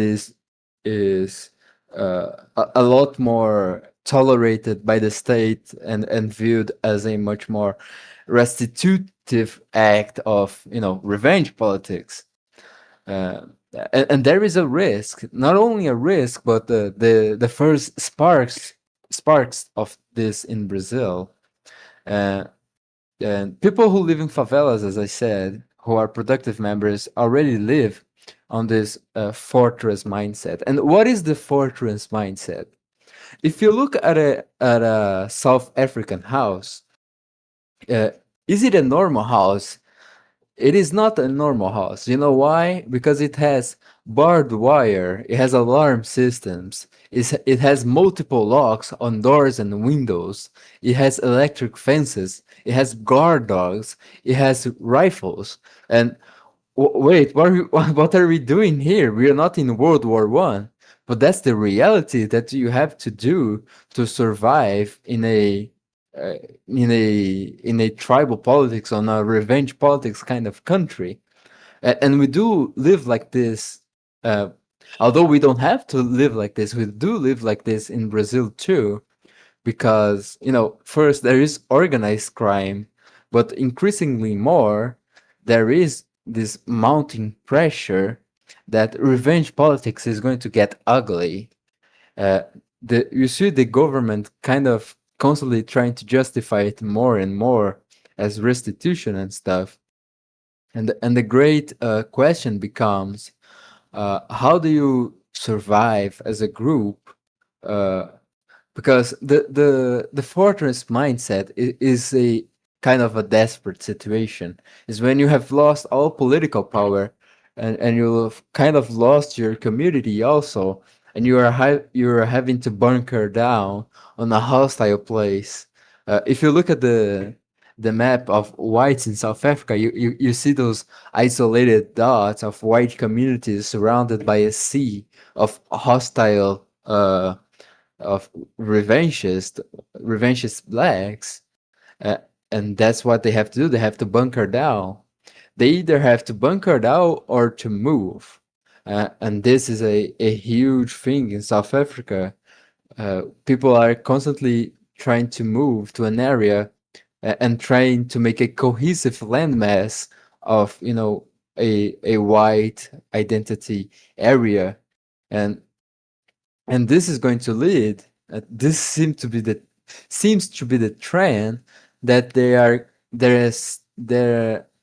is a lot more tolerated by the state and viewed as a much more restitutive act of revenge politics. uh, and there is a risk, not only a risk, but the first sparks of this in Brazil. Uh, and people who live in favelas, as I said, who are productive members, already live on this fortress mindset. And what is the fortress mindset? If you look at a South African house, uh, is it a normal house? It is not a normal house. You know why? Because it has barbed wire, it has alarm systems, it has multiple locks on doors and windows, it has electric fences, it has guard dogs, it has rifles. And wait, what are we doing here? We are not in World War One, but that's the reality that you have to do to survive uh, in a tribal politics, on a revenge politics kind of country. And we do live like this. Uh, Although we don't have to live like this, we do live like this in Brazil too, because first there is organized crime, but increasingly more there is this mounting pressure that revenge politics is going to get ugly. uh, you see the government kind of constantly trying to justify it more and more as restitution and stuff. And the great question becomes, how do you survive as a group? uh, because the fortress mindset is a kind of a desperate situation. Is when you have lost all political power, and you've kind of lost your community also, and you are having to bunker down on a hostile place. If you look at the map of whites in South Africa, you see those isolated dots of white communities surrounded by a sea of hostile of revanchist revanchist blacks, uh, and that's what they have to do. They have to bunker down. They either have to bunker down or to move, and this is a huge thing in South Africa. People are constantly trying to move to an area and trying to make a cohesive landmass of a white identity area, and this is going to lead. This seems to be the trend that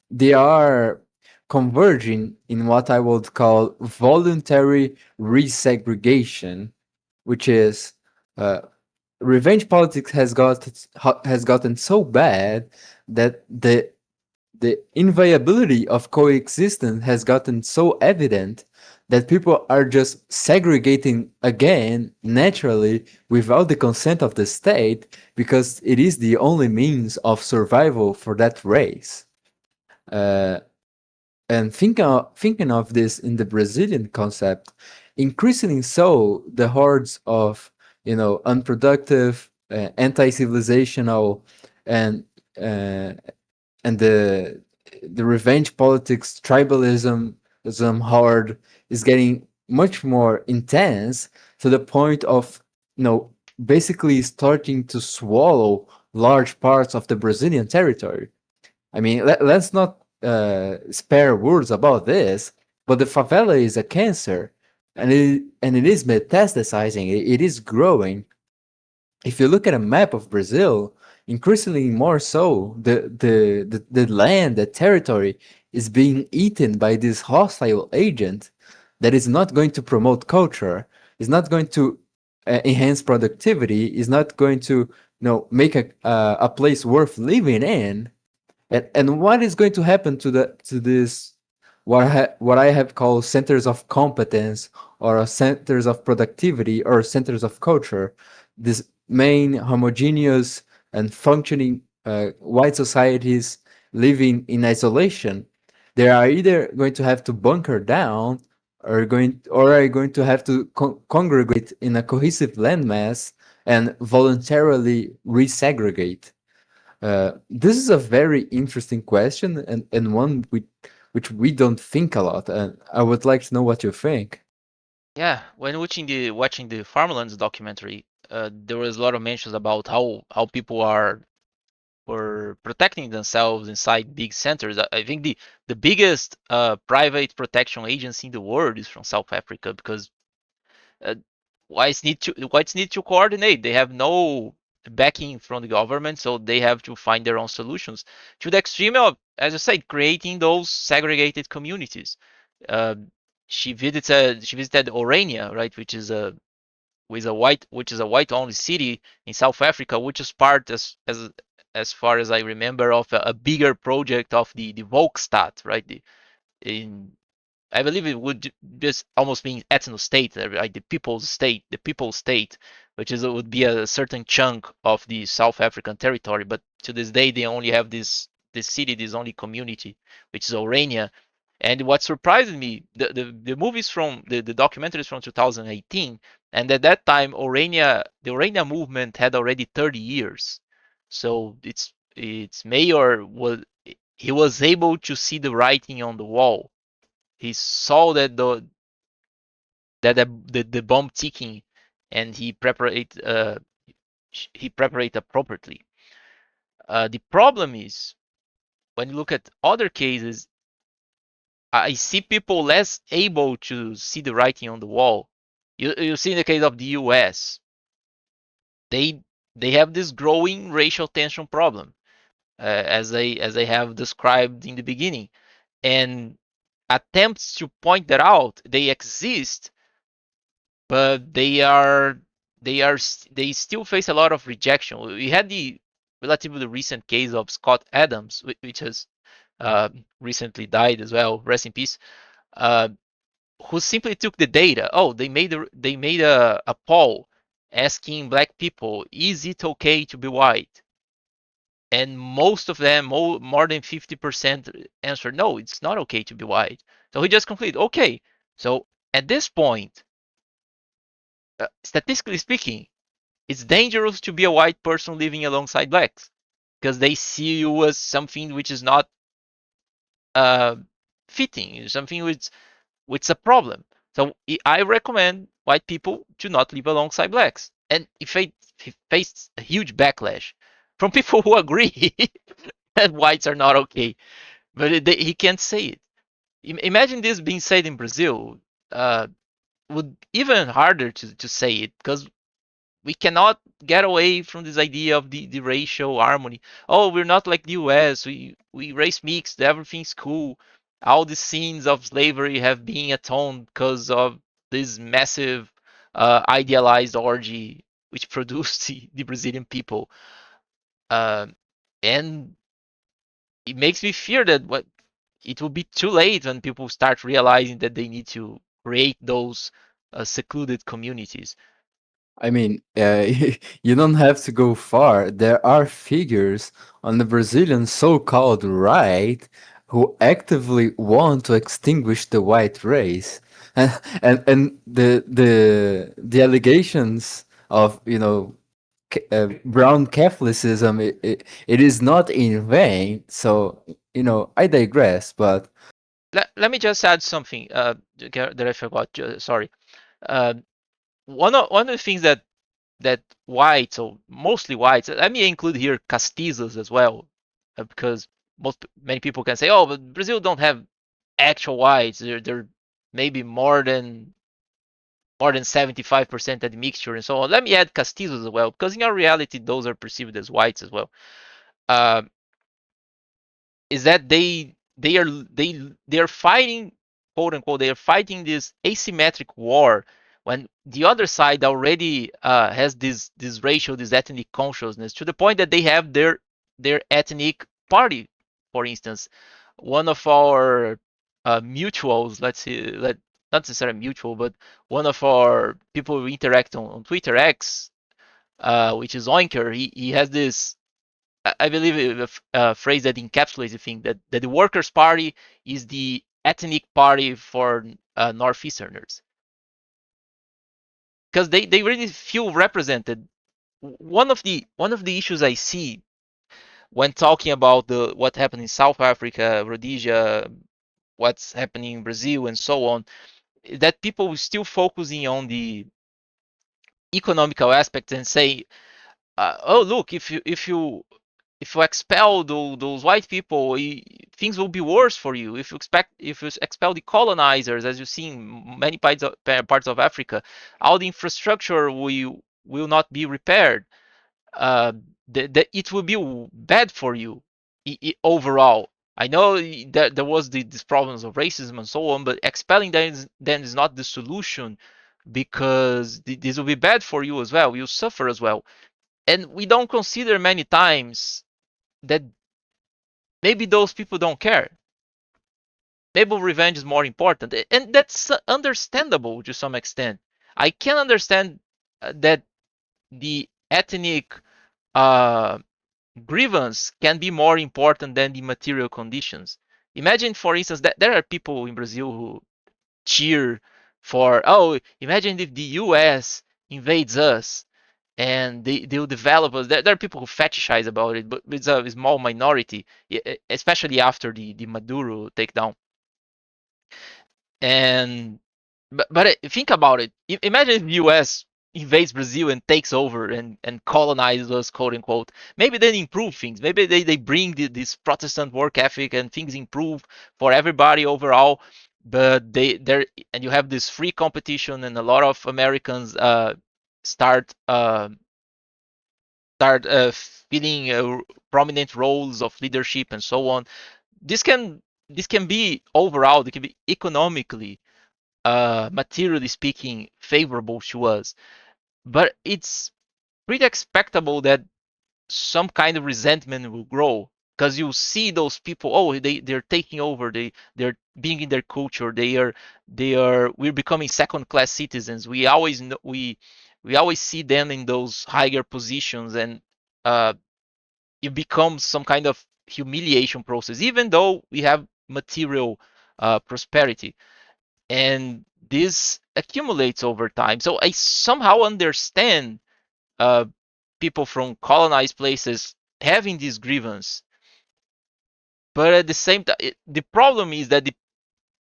they are converging in what I would call voluntary resegregation, which is uh, revenge politics has gotten so bad that the inviability of coexistence has gotten so evident that people are just segregating again naturally without the consent of the state because it is the only means of survival for that race. Uh, and thinking of this in the Brazilian concept, increasingly so, the hordes of unproductive, anti-civilizational, and uh, the revenge politics, tribalism, some horde is getting much more intense to the point of basically starting to swallow large parts of the Brazilian territory. I mean, let's not spare words about this, but the favela is a cancer, and it is metastasizing. It is growing. If you look at a map of Brazil, increasingly more so, the land, the territory is being eaten by this hostile agent that is not going to promote culture, is not going to enhance productivity, is not going to make a place worth living in. And what is going to happen to this what I have called centers of competence or centers of productivity or centers of culture, this main homogeneous and functioning white societies living in isolation, they are either going to have to bunker down or are going to have to congregate in a cohesive landmass and voluntarily resegregate. This is a very interesting question and one which we don't think a lot, and I would like to know what you think. Yeah, when watching the Farmlands documentary, there was a lot of mentions about how people are were protecting themselves inside big centers. I think the biggest private protection agency in the world is from South Africa because uh, whites need to coordinate. They have no backing from the government, so they have to find their own solutions to the extreme of, as I said, creating those segregated communities. Uh, she visited Orania, right, which is a white only city in South Africa, which is part as far as I remember of a bigger project of the Volksstaat, right? In I believe it would just almost mean ethno state, like the people's state, which is would be a certain chunk of the South African territory. But to this day, they only have this city, this only community, which is Orania. And what surprised me, the movies from the documentaries from 2018, and at that time, the Orania movement had already 30 years. So its mayor was able to see the writing on the wall. He saw that the bomb ticking, and he preparate appropriately. The problem is when you look at other cases, I see people less able to see the writing on the wall. You see in the case of the U.S., they they have this growing racial tension problem, as I have described in the beginning, and attempts to point that out they exist, but they still face a lot of rejection. We had the relatively recent case of Scott Adams, which has recently died as well. Rest in peace. Uh, who simply took the data. Oh, they made a poll asking black people, is it okay to be white? And most of them, more than 50%, answered no, it's not okay to be white. So he just concluded, okay. So at this point, statistically speaking, It's dangerous to be a white person living alongside blacks because they see you as something which is not uh, fitting, something which is a problem. So I recommend white people to not live alongside blacks. And if I face a huge backlash from people who agree that whites are not okay, but he can't say it. Imagine this being said in Brazil. Uh, would even harder to say it because we cannot get away from this idea of the racial harmony. Oh, we're not like the US. We race mixed. Everything's cool. All the scenes of slavery have been atoned because of this massive idealized orgy which produced the Brazilian people. Uh, and it makes me fear that what it will be too late when people start realizing that they need to create those secluded communities. I mean, you don't have to go far. There are figures on the Brazilian so-called right who actively want to extinguish the white race, and the allegations of brown Catholicism, it is not in vain. So I digress, but Let me just add something that I forgot. Sorry. Uh, one of the things that whites, or mostly whites, let me include here castizos as well, because many people can say, oh, but Brazil don't have actual whites. They're maybe more than 75% admixture and so on. Let me add castizos as well, because in our reality, those are perceived as whites as well. Uh, is that they are fighting, quote unquote, they are fighting this asymmetric war when the other side already has this racial, this ethnic consciousness to the point that they have their ethnic party. For instance, one of our mutuals, let's say, not necessarily mutual, but one of our people who interact on Twitter X, which is Oinker, he has this, I believe, a phrase that encapsulates the thing that the Workers' Party is the ethnic party for Northeasterners because they really feel represented. One of the issues I see when talking about the what happened in South Africa, Rhodesia, what's happening in Brazil, and so on, is that people are still focusing on the economical aspects and say, oh look, if you expel those white people, things will be worse for you. If you expel the colonizers, as you see in many parts of Africa, all the infrastructure will not be repaired. Uh, it will be bad for you overall. I know that there was these problems of racism and so on, but expelling them then is not the solution because this will be bad for you as well. You suffer as well, and we don't consider many times that maybe those people don't care. Maybe revenge is more important, and that's understandable to some extent. I can understand that the ethnic uh, grievance can be more important than the material conditions. Imagine, for instance, that there are people in Brazil who cheer for, oh, imagine if the US invades us and they'll develop us. There are people who fetishize about it, but it's a small minority, especially after the Maduro takedown. And but think about it. Imagine if the U.S. invades Brazil and takes over and colonizes us, quote unquote. Maybe they improve things. Maybe they bring this Protestant work ethic and things improve for everybody overall. But and you have this free competition and a lot of Americans start uh, start filling prominent roles of leadership and so on. This can this can be overall, it can be economically, materially speaking, favorable to us. But it's pretty expectable that some kind of resentment will grow because you see those people. Oh, they're taking over. They're being in their culture. We're becoming second class citizens. We always see them in those higher positions, and uh, it becomes some kind of humiliation process, even though we have material prosperity, and this accumulates over time. So I somehow understand uh, people from colonized places having this grievance, but at the same time, the problem is that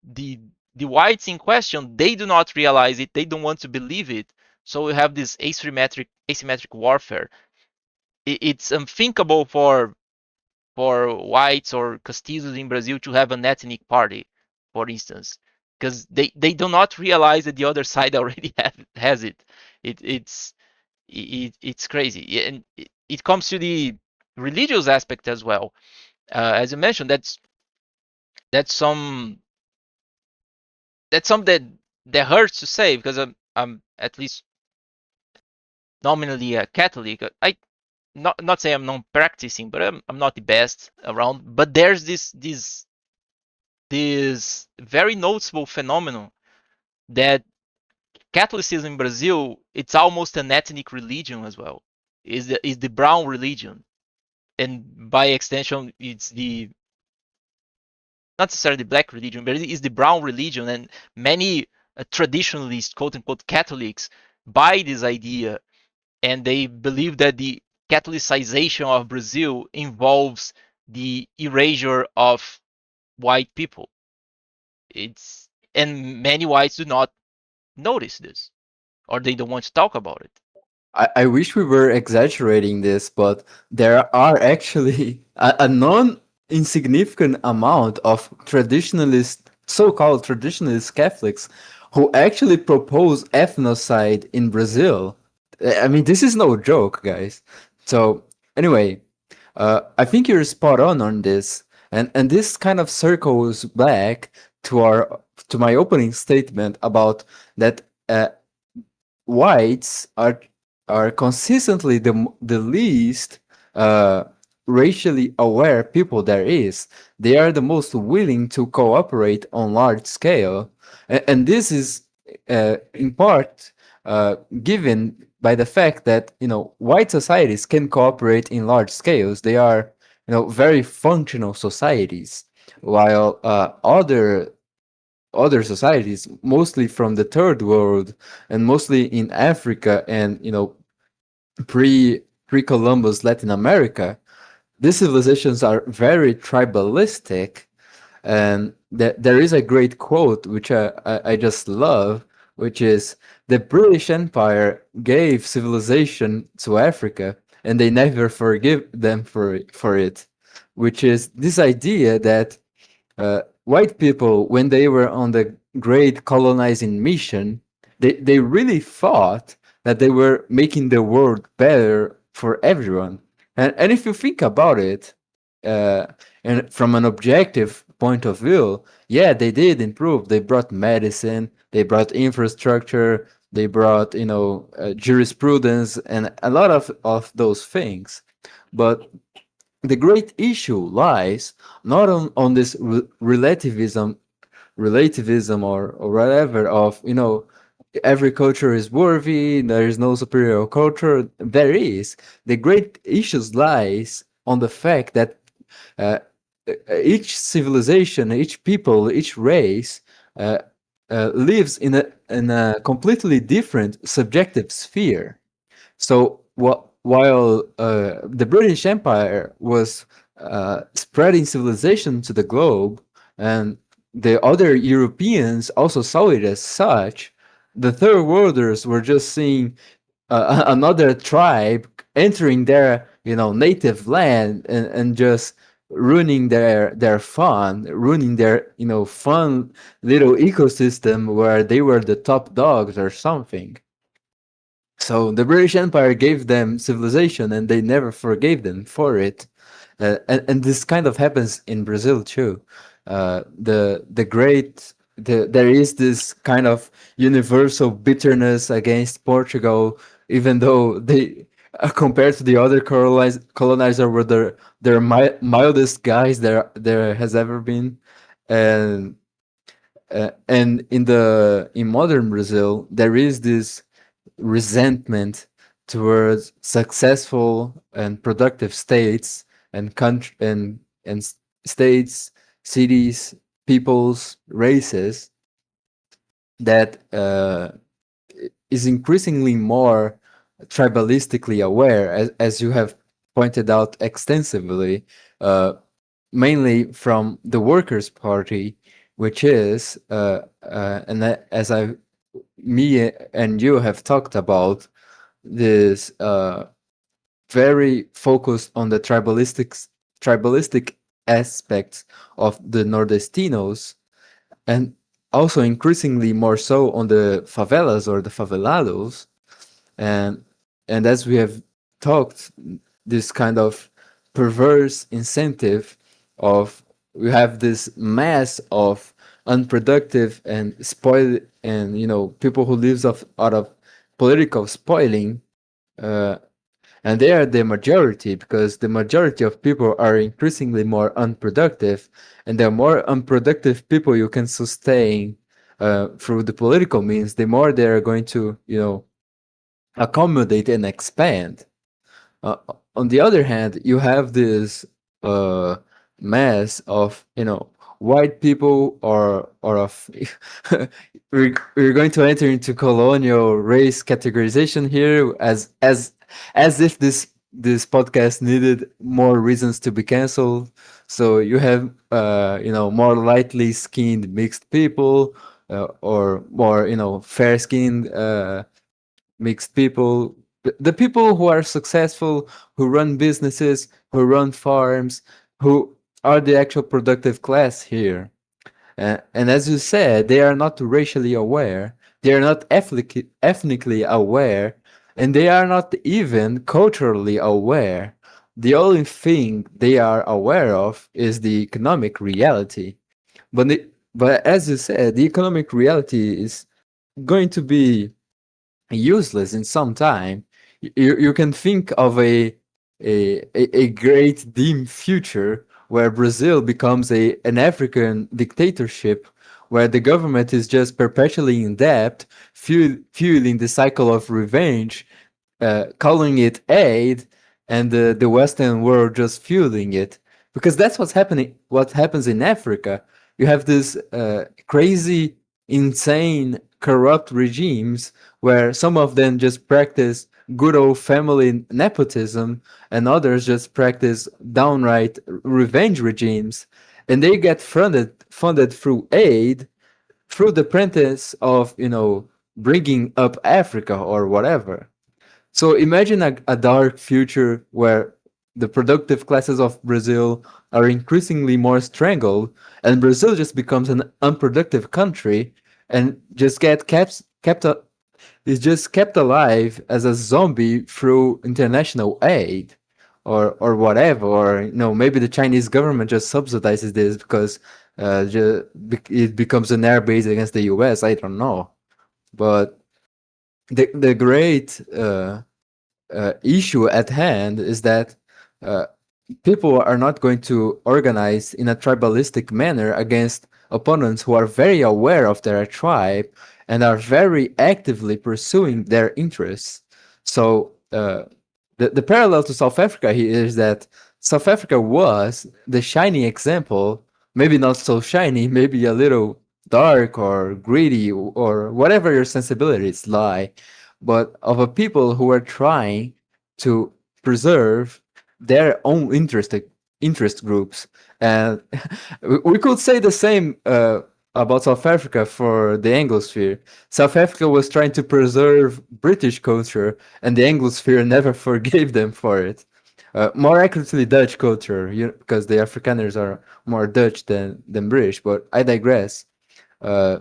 the the whites in question, they do not realize it, they don't want to believe it. So we have this asymmetric warfare. It's unthinkable for whites or castillos in Brazil to have an ethnic party, for instance, because they do not realize that the other side already has it. It's crazy. Yeah, and it comes to the religious aspect as well. As you mentioned, that's some that's some that hurts to say, because I'm at least nominally a Catholic. I not say I'm non-practicing, but I'm not the best around. But there's this very noticeable phenomenon that Catholicism in Brazil, it's almost an ethnic religion as well. Is the brown religion, and by extension, it's the not necessarily the black religion, but it is the brown religion, and many traditionalists, quote unquote Catholics, buy this idea, and they believe that the Catholicization of Brazil involves the erasure of white people. It's and many whites do not notice this, or they don't want to talk about it. I wish we were exaggerating this, but there are actually a non insignificant amount of traditionalist, so called traditionalist Catholics who actually propose ethnocide in Brazil. I mean, this is no joke, guys. So, anyway, I think you're spot on this, and this kind of circles back to our to my opening statement about that whites are consistently the least uh, racially aware people there is. They are the most willing to cooperate on large scale, and this is in part given by the fact that white societies can cooperate in large scales. They are very functional societies, while other societies, mostly from the third world and mostly in Africa and pre Columbus Latin America, these civilizations are very tribalistic. And there is a great quote which I just love, which is the British Empire gave civilization to Africa and they never forgive them for it, which is this idea that white people, when they were on the great colonizing mission, they really thought that they were making the world better for everyone. And if you think about it, uh, and from an objective point of view, yeah, they did improve. They brought medicine, they brought infrastructure, they brought jurisprudence and a lot of those things. But the great issue lies not on this relativism or whatever of every culture is worthy, there is no superior culture. There is. The great issues lies on the fact that uh, each civilization, each people, each race uh, lives in a completely different subjective sphere. So while the British Empire was spreading civilization to the globe, and the other Europeans also saw it as such, the third worlders were just seeing another tribe entering their native land and just ruining their fun, ruining their fun little ecosystem where they were the top dogs or something. So the British Empire gave them civilization and they never forgave them for it. And this kind of happens in Brazil too. There is this kind of universal bitterness against Portugal, even though they, compared to the other colonizer, were their mildest guys there has ever been. And and in modern Brazil, there is this resentment towards successful and productive states and country and states, cities, peoples, races that is increasingly more tribalistically aware, as you have pointed out extensively, uh, mainly from the Workers' Party, which is, as me and you have talked about, this very focused on the tribalistic aspects of the Nordestinos, and also increasingly more so on the favelas or the favelados. And and as we have talked, this kind of perverse incentive of, we have this mass of unproductive and spoil, and people who lives out of political spoiling, uh, and they are the majority, because the majority of people are increasingly more unproductive, and the more unproductive people you can sustain through the political means, the more they are going to accommodate and expand. uh, on the other hand, you have this uh, mass of white people, or of we're going to enter into colonial race categorization here, as if this podcast needed more reasons to be canceled. So you have more lightly skinned mixed people, or more fair skinned mixed people, the people who are successful, who run businesses, who run farms, who are the actual productive class here. And as you said, they are not racially aware, they are not ethnically aware, and they are not even culturally aware. The only thing they are aware of is the economic reality. But as you said, the economic reality is going to be useless in some time. You can think of a great dim future where Brazil becomes an African dictatorship, where the government is just perpetually in debt, fueling the cycle of revenge, calling it aid, and the Western world just fueling it. Because that's what's happening. What happens in Africa? You have this crazy, insane, corrupt regimes where some of them just practice good old family nepotism, and others just practice downright revenge regimes, and they get funded through aid, through the pretense of bringing up Africa or whatever. So imagine a dark future where the productive classes of Brazil are increasingly more strangled, and Brazil just becomes an unproductive country, and just is just kept alive as a zombie through international aid, or whatever. Or maybe the Chinese government just subsidizes this because it becomes an air base against the US. I don't know, but the great issue at hand is that uh, people are not going to organize in a tribalistic manner against opponents who are very aware of their tribe and are very actively pursuing their interests. So the parallel to South Africa here is that South Africa was the shiny example, maybe not so shiny, maybe a little dark or greedy or whatever your sensibilities lie, but of a people who are trying to preserve their own interest groups. And we could say the same about South Africa for the Anglosphere. South Africa was trying to preserve British culture, and the Anglosphere never forgave them for it. More accurately, Dutch culture, because the Afrikaners are more Dutch than British. But I digress. Uh,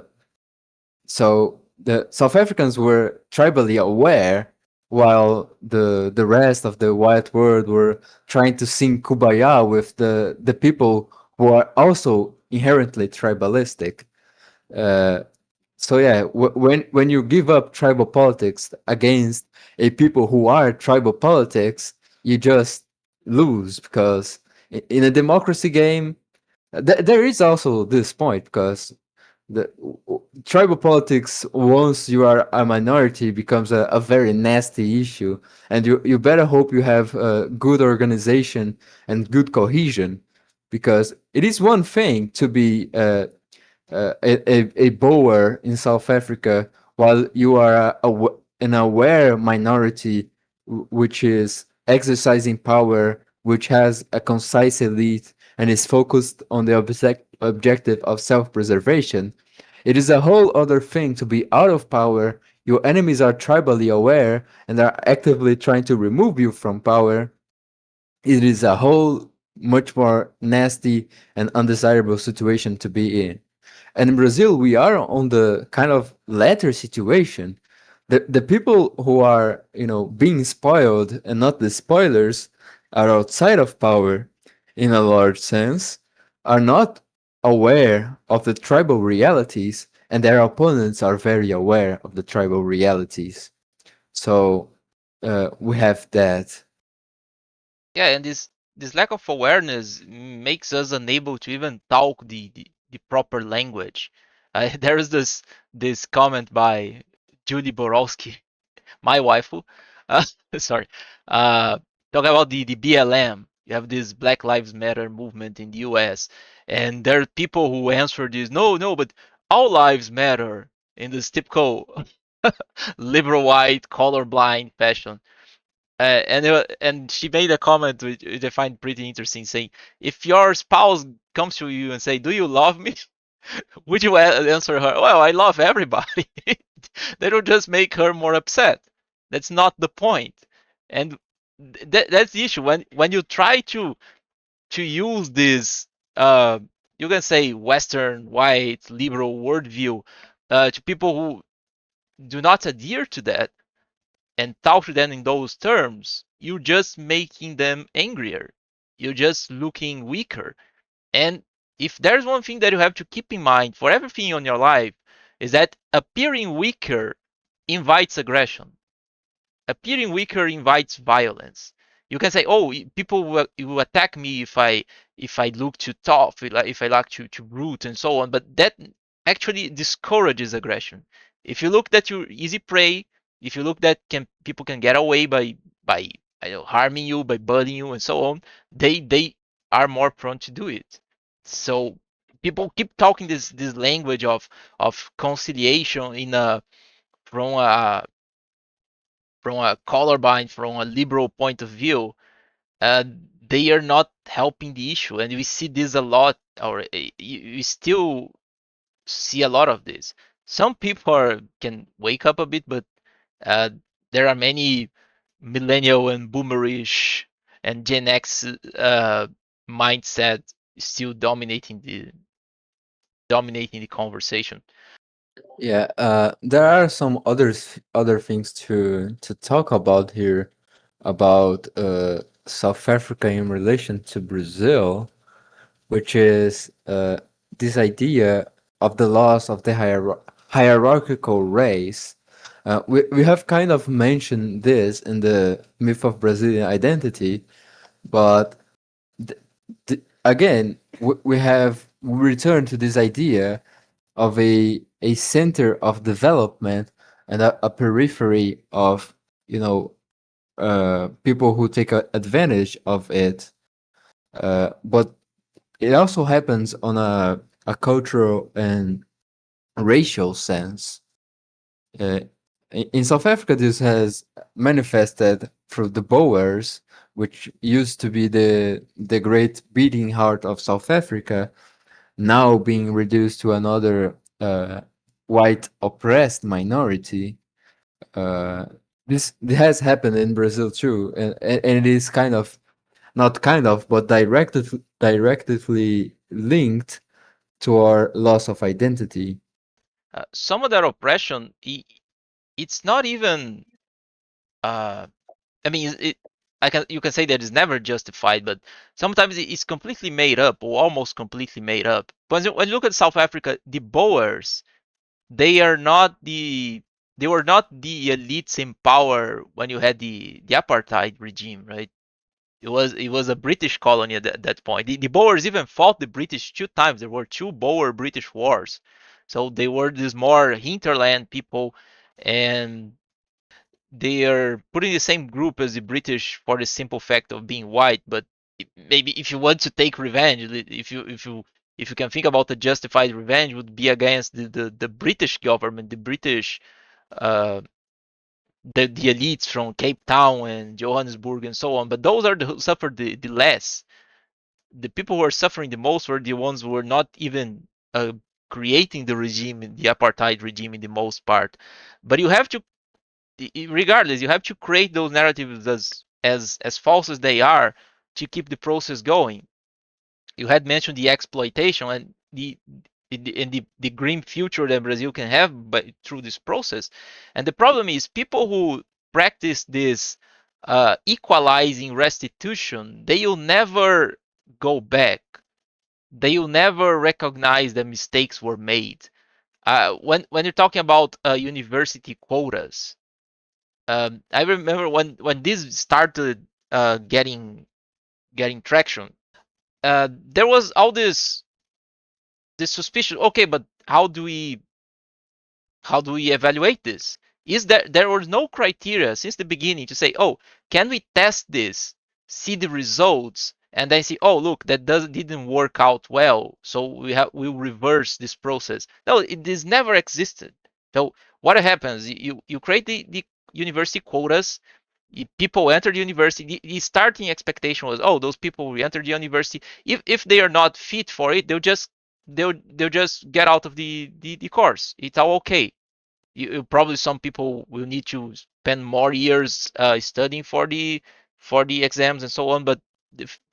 so the South Africans were tribally aware, while the rest of the white world were trying to sing kumbaya with the people who are also inherently tribalistic. Uh, so yeah, when you give up tribal politics against a people who are tribal politics, you just lose, because in a democracy game, there is also this point, because the tribal politics, once you are a minority, becomes a very nasty issue, and you better hope you have good organization and good cohesion, because it is one thing to be a Boer in South Africa while you are an aware minority which is exercising power, which has a concise elite and is focused on the objective of self preservation. It is a whole other thing to be out of power. Your enemies are tribally aware and are actively trying to remove you from power. It is a whole much more nasty and undesirable situation to be in. And in Brazil, we are on the kind of latter situation. The people who are, being spoiled and not the spoilers are outside of power in a large sense, are not aware of the tribal realities, and their opponents are very aware of the tribal realities. So we have that. Yeah, and this lack of awareness makes us unable to even talk the proper language. There is this comment by Julie Borowski, my waifu, uh, sorry, uh, talking about the BLM. You have this Black Lives Matter movement in the US, and there are people who answer this, no, no, but all lives matter in this typical liberal white colorblind fashion. And she made a comment which I find pretty interesting, saying, "If your spouse comes to you and say, 'Do you love me?' Would you answer her, 'Well, I love everybody?'" They don't just make her more upset. That's not the point. And that's the issue when you try to use this you can say Western white liberal worldview to people who do not adhere to that and talk to them in those terms, you're just making them angrier. You're just looking weaker. And if there's one thing that you have to keep in mind for everything on your life, is that appearing weaker invites aggression. Appearing weaker invites violence. You can say, "Oh, people will attack me if I look too tough, if I look too brute, and so on." But that actually discourages aggression. If you look that you're easy prey, if you look that people can get away by harming you, by bullying you, and so on, they are more prone to do it. So people keep talking this language of conciliation in a from a from a colorblind, from a liberal point of view, uh, they are not helping the issue, and we see this a lot. Or you still see a lot of this. Some people can wake up a bit, but uh, there are many millennial and boomerish and Gen X mindset still dominating the conversation. Yeah, there are some other things to talk about here about South Africa in relation to Brazil, which is this idea of the loss of the hierarchical race. We have kind of mentioned this in the myth of Brazilian identity, but again, we have returned to this idea of a center of development and a periphery of people who take advantage of it. But it also happens on a cultural and racial sense. Uh, in South Africa, this has manifested through the Boers, which used to be the great beating heart of South Africa, now being reduced to another white oppressed minority. Uh, this has happened in Brazil too, and it is kind of not kind of, but directly linked to our loss of identity. Some of that oppression, it's not even uh, I mean, you can say that it's never justified, but sometimes it's completely made up or almost completely made up. But when you look at South Africa, the Boers, they are not they were not the elites in power when you had the apartheid regime, right? It was a British colony at that point. The Boers even fought the British two times. There were two Boer British wars, so they were these more hinterland people, and they are put in the same group as the British for the simple fact of being white. But maybe if you want to take revenge, if you can think about a justified revenge, would be against the British government, the British uh, the elites from Cape Town and Johannesburg and so on, but those are the who suffered the less. The people who are suffering the most were the ones who were not even creating the regime, the apartheid regime in the most part. But you have to, regardless, you have to create those narratives as false as they are to keep the process going. You had mentioned the exploitation and the grim future that Brazil can have by, through this process. And the problem is people who practice this equalizing restitution, they will never go back. They will never recognize that mistakes were made. When you're talking about university quotas, I remember when this started getting traction. There was all this suspicion. Okay, but how do we evaluate this? Is there was no criteria since the beginning to say, oh, can we test this, see the results, and then see, oh, look, that didn't work out well, so we'll reverse this process. No, this never existed. So what happens? You create the university quotas. People enter the university. The starting expectation was, oh, those people will enter the university. If they are not fit for it, they'll just get out of the course. It's all okay. Probably some people will need to spend more years studying for the exams and so on, but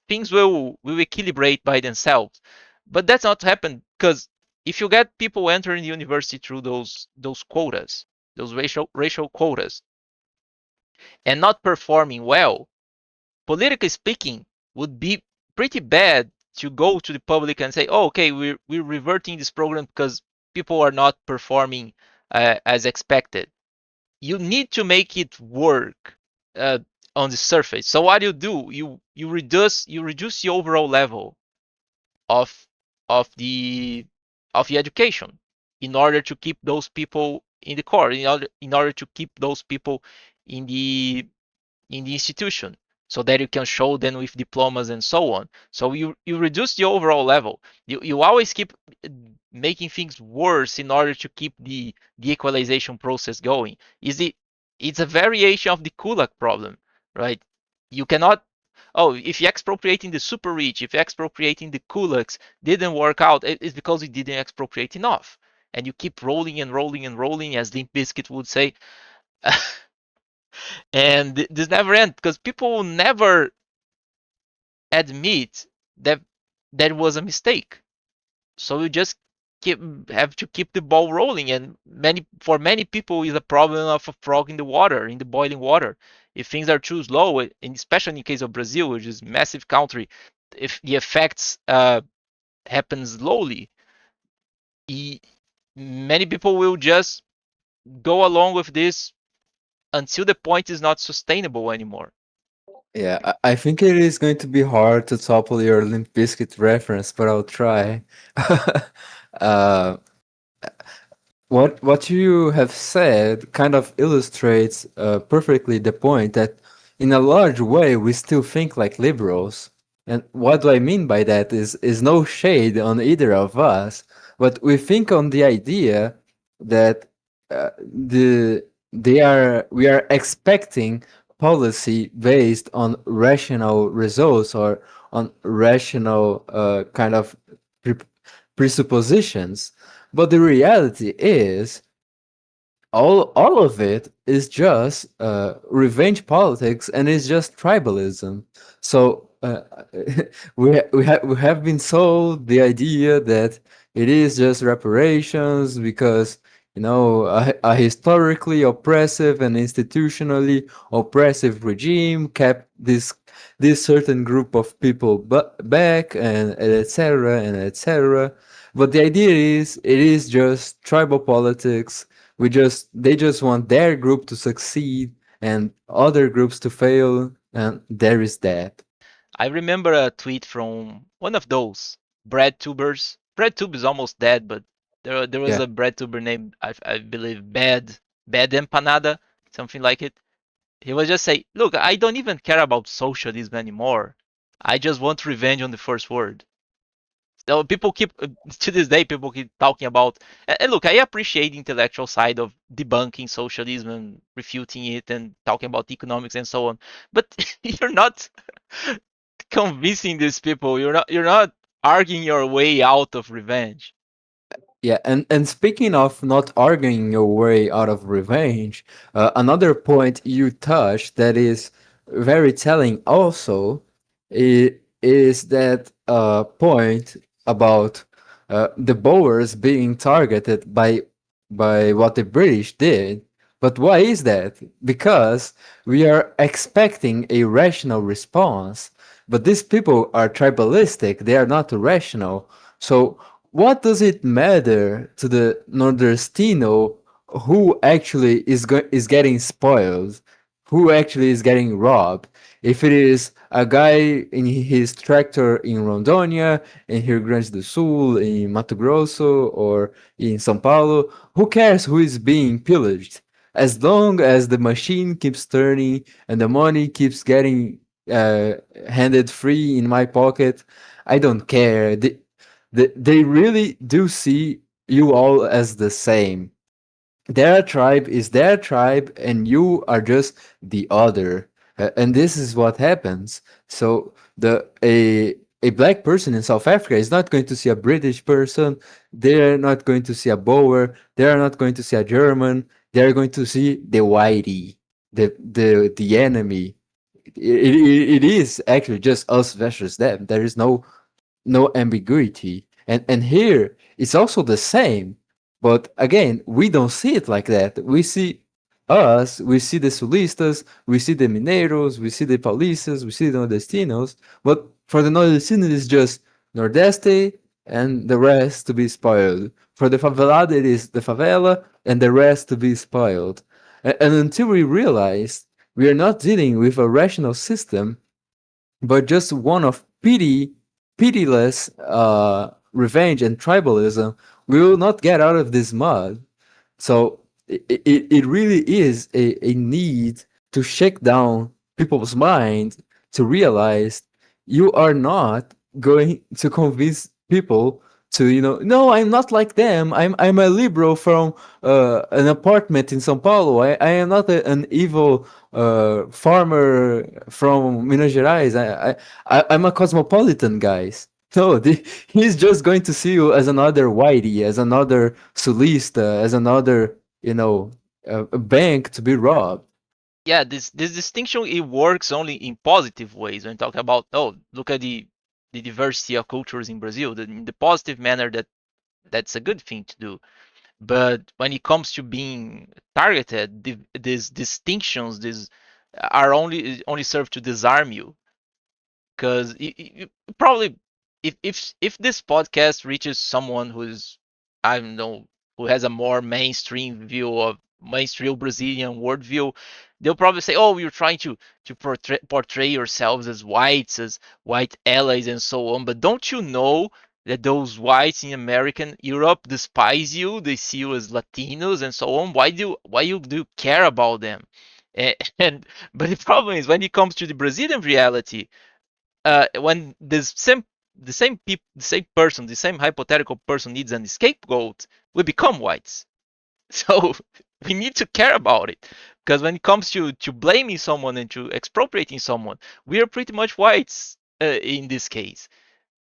things will equilibrate by themselves. But that's not happen because if you get people entering the university through those quotas, those racial quotas, and not performing well, politically speaking, would be pretty bad to go to the public and say, "Oh, okay, we're reverting this program because people are not performing as expected." You need to make it work uh, on the surface. So what you do, you reduce the overall level of of the of the education in order to keep those people in the core, in order to keep those people in the institution so that you can show them with diplomas and so on. So you reduce the overall level. You always keep making things worse in order to keep the equalization process going. It's a variation of the Kulak problem, right? You cannot, oh, if you're expropriating the super rich, if you're expropriating the kulaks didn't work out, it's because you didn't expropriate enough. And you keep rolling and rolling and rolling, as Limp Bizkit would say. And this never ends because people will never admit that that was a mistake. So you just have to keep the ball rolling. And for many people, is a problem of a frog in the water, in the boiling water. If things are too slow, and especially in the case of Brazil, which is a massive country, if the effects happen slowly, e- many people will just go along with this until the point is not sustainable anymore. Yeah, I think it is going to be hard to topple your Limp Bizkit reference, but I'll try. uh, what you have said kind of illustrates perfectly the point that in a large way we still think like liberals. And what do I mean by that is no shade on either of us, but we think on the idea that they are we are expecting policy based on rational results or on rational kind of pre- presuppositions, but the reality is all of it is just revenge politics and it's just tribalism. So we have been sold the idea that it is just reparations because a historically oppressive and institutionally oppressive regime kept this certain group of people back and etc and etc. But the idea is it is just tribal politics. They just want their group to succeed and other groups to fail, and there is that. I remember a tweet from one of those bread tubers. Bread tube is almost dead, but there was Yeah. a bread tuber named, I believe, Bad Empanada, something like it. He was just say, look, I don't even care about socialism anymore. I just want revenge on the first word. People keep to this day. People keep talking about. And look, I appreciate the intellectual side of debunking socialism and refuting it and talking about economics and so on. But you're not convincing these people. You're not arguing your way out of revenge. Yeah, and speaking of not arguing your way out of revenge, another point you touched that is very telling also is that point about the Boers being targeted by what the British did. But why is that? Because we are expecting a rational response, but these people are tribalistic, they are not rational. So what does it matter to the Nordestino who actually is getting spoiled, who actually is getting robbed? If it is a guy in his tractor in Rondônia, in Rio Grande do Sul, in Mato Grosso, or in São Paulo, who cares who is being pillaged? As long as the machine keeps turning and the money keeps getting uh, handed free in my pocket, I don't care. They really do see you all as the same. Their tribe is their tribe, and you are just the other. And this is what happens. So a black person in South Africa is not going to see a British person. They're not going to see a Boer. They are not going to see a German. They're going to see the whitey, the enemy. It is actually just us versus them. There is no ambiguity. And here it's also the same. But again, we don't see it like that. We see us, we see the Sulistas, we see the Mineiros, we see the Paulistas, we see the Nordestinos. But for the Nordestinos, it's just Nordeste and the rest to be spoiled. For the favelada, it is the favela and the rest to be spoiled. And until we realize we are not dealing with a rational system, but just one of pitiless revenge and tribalism, we will not get out of this mud. So it really is a need to shake down people's minds to realize you are not going to convince people to, no, I'm not like them. I'm a liberal from an apartment in São Paulo. I am not an evil farmer from Minas Gerais. I'm a cosmopolitan, guys. No, he's just going to see you as another whitey, as another Sulista, as another, a bank to be robbed. Yeah, this distinction, it works only in positive ways when talking about, oh, look at the diversity of cultures in Brazil, in the positive manner that's a good thing to do. But when it comes to being targeted, these distinctions, these are only serve to disarm you. Because you probably, if this podcast reaches someone who's, I don't know, who has a more mainstream view of mainstream Brazilian worldview, they'll probably say, "Oh, you're trying to portray yourselves as whites, as white allies, and so on." But don't you know that those whites in American Europe despise you? They see you as Latinos and so on. Why do you care about them? And but the problem is when it comes to the Brazilian reality, when the same person, the same hypothetical person needs an scapegoat, we become whites. So we need to care about it, because when it comes to blaming someone and to expropriating someone, we are pretty much whites in this case.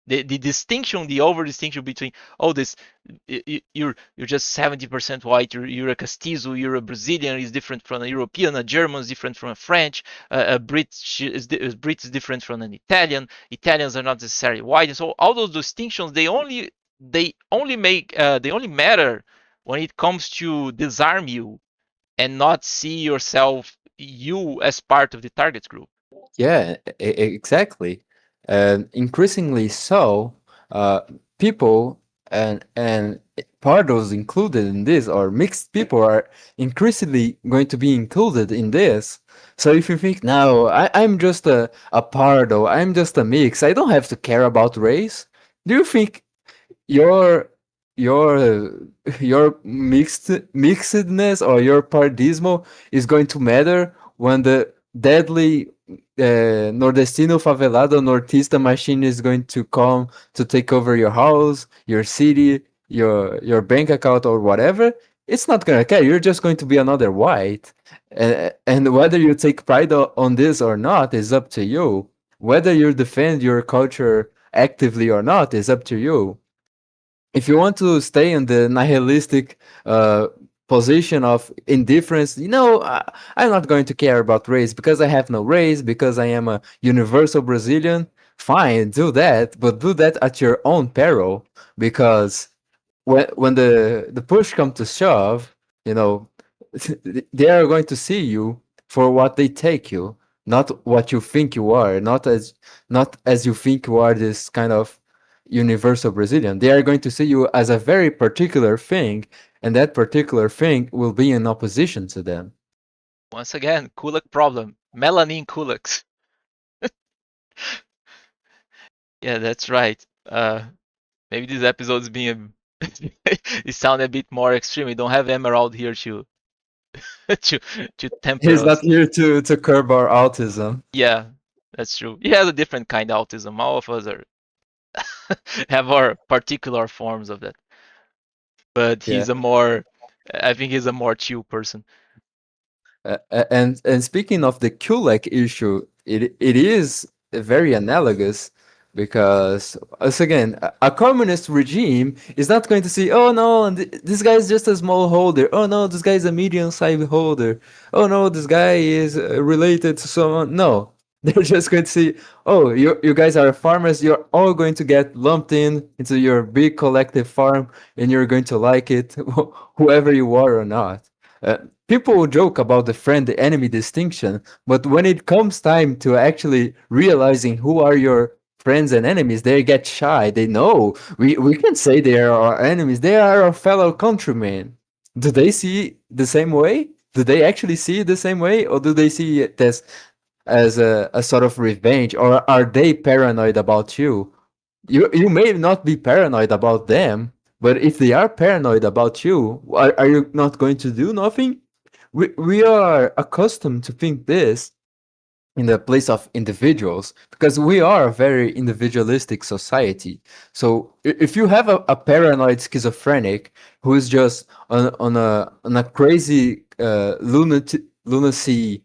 The distinction, the over distinction between, oh, this, you're just 70% white, you're a castizo, you're a Brazilian is different from a European, a German is different from a French, a Brit is different from an Italian, Italians are not necessarily white, and so all those distinctions, they only matter when it comes to disarm you and not see you as part of the target group. Yeah, exactly. And increasingly so, people and pardos included in this, or mixed people are increasingly going to be included in this. So if you think, no, I'm just a pardo, I'm just a mix, I don't have to care about race. Do you think your your your mixedness or your paradismo is going to matter when deadly nordestino favelado nortista machine is going to come to take over your house, your city, your bank account or whatever, it's not gonna care. You're just going to be another white, and whether you take pride on this or not is up to you. Whether you defend your culture actively or not is up to you. If you want to stay in the nihilistic uh, position of indifference, I'm not going to care about race because I have no race, because I am a universal Brazilian. Fine, do that, but do that at your own peril, because when the push comes to shove, you know, they are going to see you for what they take you, not what you think you are, not as you think you are this kind of universal Brazilian. They are going to see you as a very particular thing, and that particular thing will be in opposition to them. Once again, Kulak problem. Melanin Kulaks. Yeah, that's right. Maybe this episode is being it sound a bit more extreme. We don't have Emerald here to to to temper He's not us. here to curb our autism. Yeah, that's true. He has a different kind of autism. All of us are have our particular forms of that. But Yeah. he's a more, I think he's a more chill person. And speaking of the Kulak issue, it is very analogous because, once again, a communist regime is not going to say, "Oh no, this guy is just a small holder. Oh no, this guy is a medium-sized holder. Oh no, this guy is related to someone." No, they're just going to say, "Oh, you guys are farmers. You're all going to get lumped into your big collective farm, and you're going to like it, whoever you are or not." Uh, People joke about the friend enemy distinction, but when it comes time to actually realizing who are your friends and enemies, they get shy. They know we can say they are our enemies. They are our fellow countrymen. Do they see the same way? Do they actually see it the same way, or do they see it as a sort of revenge, or are they paranoid about you? You may not be paranoid about them, but if they are paranoid about you, are you not going to do nothing? We are accustomed to think this in the place of individuals because we are a very individualistic society. So if you have a paranoid schizophrenic who is just on a crazy lunacy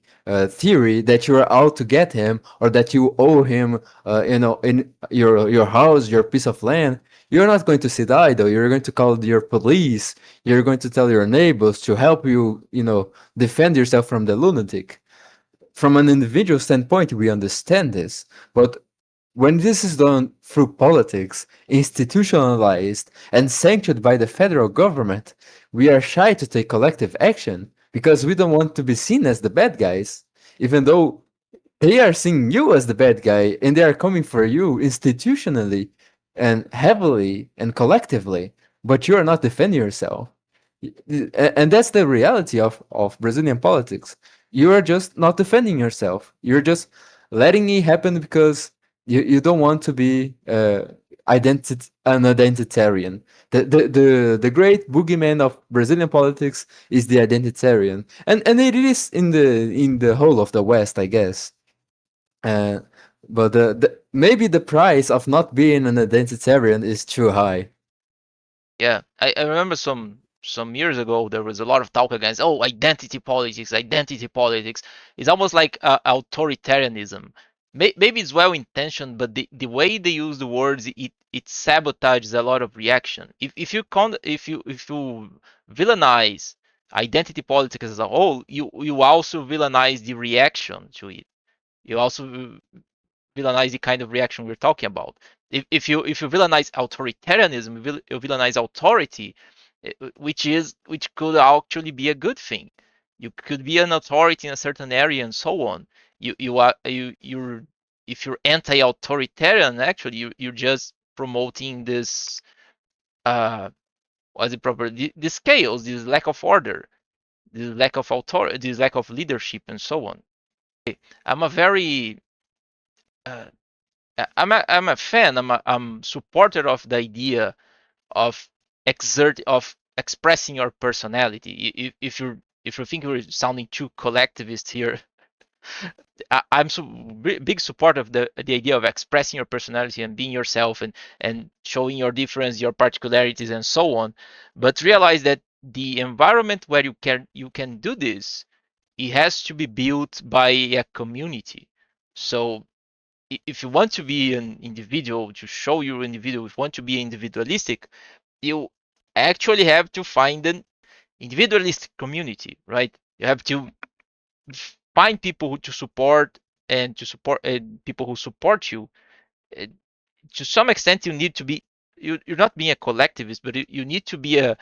theory that you are out to get him or that you owe him, in your house, your piece of land, you're not going to sit idle. You're going to call your police. You're going to tell your neighbors to help you, defend yourself from the lunatic. From an individual standpoint, we understand this, but when this is done through politics, institutionalized, and sanctioned by the federal government, we are shy to take collective action because we don't want to be seen as the bad guys, even though they are seeing you as the bad guy and they are coming for you institutionally and heavily and collectively, but you are not defending yourself. And that's the reality of Brazilian politics. You are just not defending yourself. You're just letting it happen because you don't want to be an identitarian. The great boogeyman of Brazilian politics is the identitarian, and it is in the whole of the West, I guess. Uh, but maybe the price of not being an identitarian is too high. Yeah, I remember some years ago there was a lot of talk against, oh, identity politics, identity politics. It's almost like authoritarianism. Maybe it's well intentioned, but the way they use the words, it sabotages a lot of reaction. If you villainize identity politics as a whole, you also villainize the reaction to it. You also villainize the kind of reaction we're talking about. If you villainize authoritarianism, you villainize authority, which could actually be a good thing. You could be an authority in a certain area and so on. You are you're if you're anti-authoritarian, actually you're just promoting this what is it proper this chaos, this lack of order, this lack of authority, this lack of leadership, and so on. I'm a very uh, I'm a fan. I'm supporter of the idea of expressing your personality. If you think we're sounding too collectivist here, I'm so big support of the idea of expressing your personality and being yourself and showing your difference, your particularities, and so on. But realize that the environment where you can do this, it has to be built by a community. So if you want to be an individual, to show you're individual, if you want to be individualistic, you actually have to find an individualistic community, right? You have to find people to support and to support people who support you. Uh, to some extent, you need to be you're not being a collectivist, but you need to be a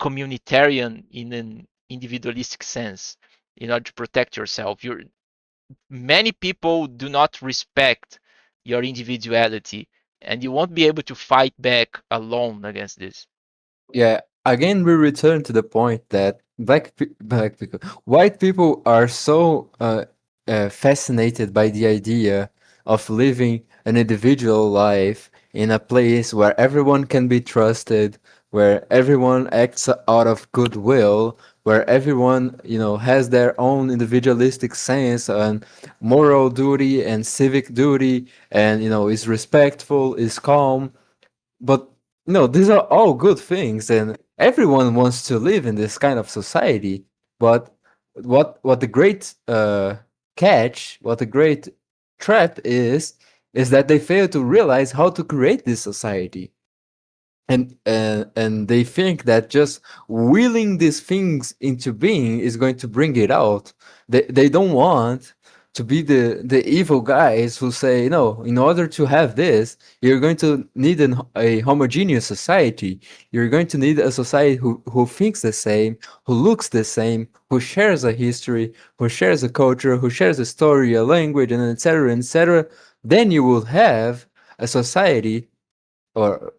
communitarian in an individualistic sense in order to protect yourself. Many people do not respect your individuality, and you won't be able to fight back alone against this. Yeah, again, we return to the point that black people, white people are so fascinated by the idea of living an individual life in a place where everyone can be trusted, where everyone acts out of goodwill, where everyone, has their own individualistic sense and moral duty and civic duty, and is respectful, is calm, but no, these are all good things, and everyone wants to live in this kind of society. But what the great catch, what the great trap is that they fail to realize how to create this society, and they think that just willing these things into being is going to bring it out. They don't want to be the evil guys who say, no, in order to have this, you're going to need a homogeneous society. You're going to need a society who thinks the same, who looks the same, who shares a history, who shares a culture, who shares a story, a language, and etc., etc. Then you will have a society, or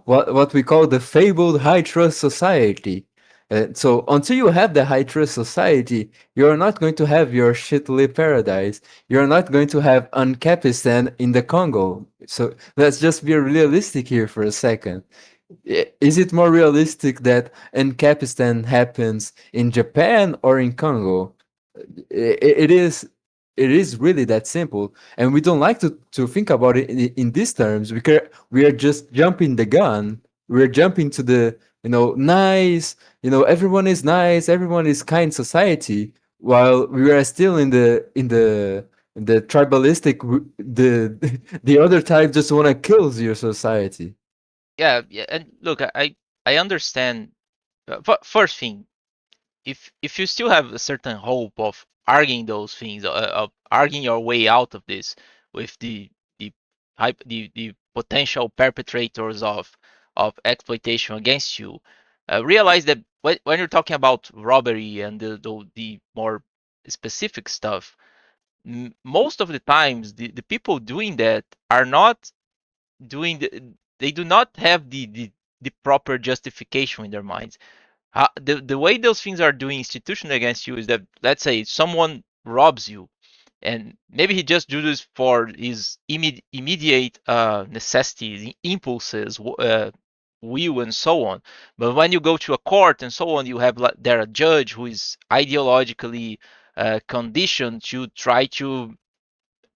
what we call the fabled high trust society. So until you have the high trust society, you're not going to have your shitly paradise. You're not going to have Ancapistan in the Congo. So let's just be realistic here for a second. Is it more realistic that Ancapistan happens in Japan or in Congo? It is, it is really that simple, and we don't like to think about it in these terms, because we are just jumping the gun. We're jumping to the, nice, everyone is nice, everyone is kind society, while we are still in the tribalistic, the the other type just want to kill your society. Yeah, yeah, and look, I understand. First thing, if you still have a certain hope of arguing those things, of arguing your way out of this with the the potential perpetrators of exploitation against you, realize that when you're talking about robbery and the more specific stuff, most of the times the people doing that are not doing they do not have the proper justification in their minds. The way those things are doing institutional against you is that, let's say someone robs you, and maybe he just do this for his immediate necessities, impulses, will, and so on. But when you go to a court and so on, you have there a judge who is ideologically conditioned to try to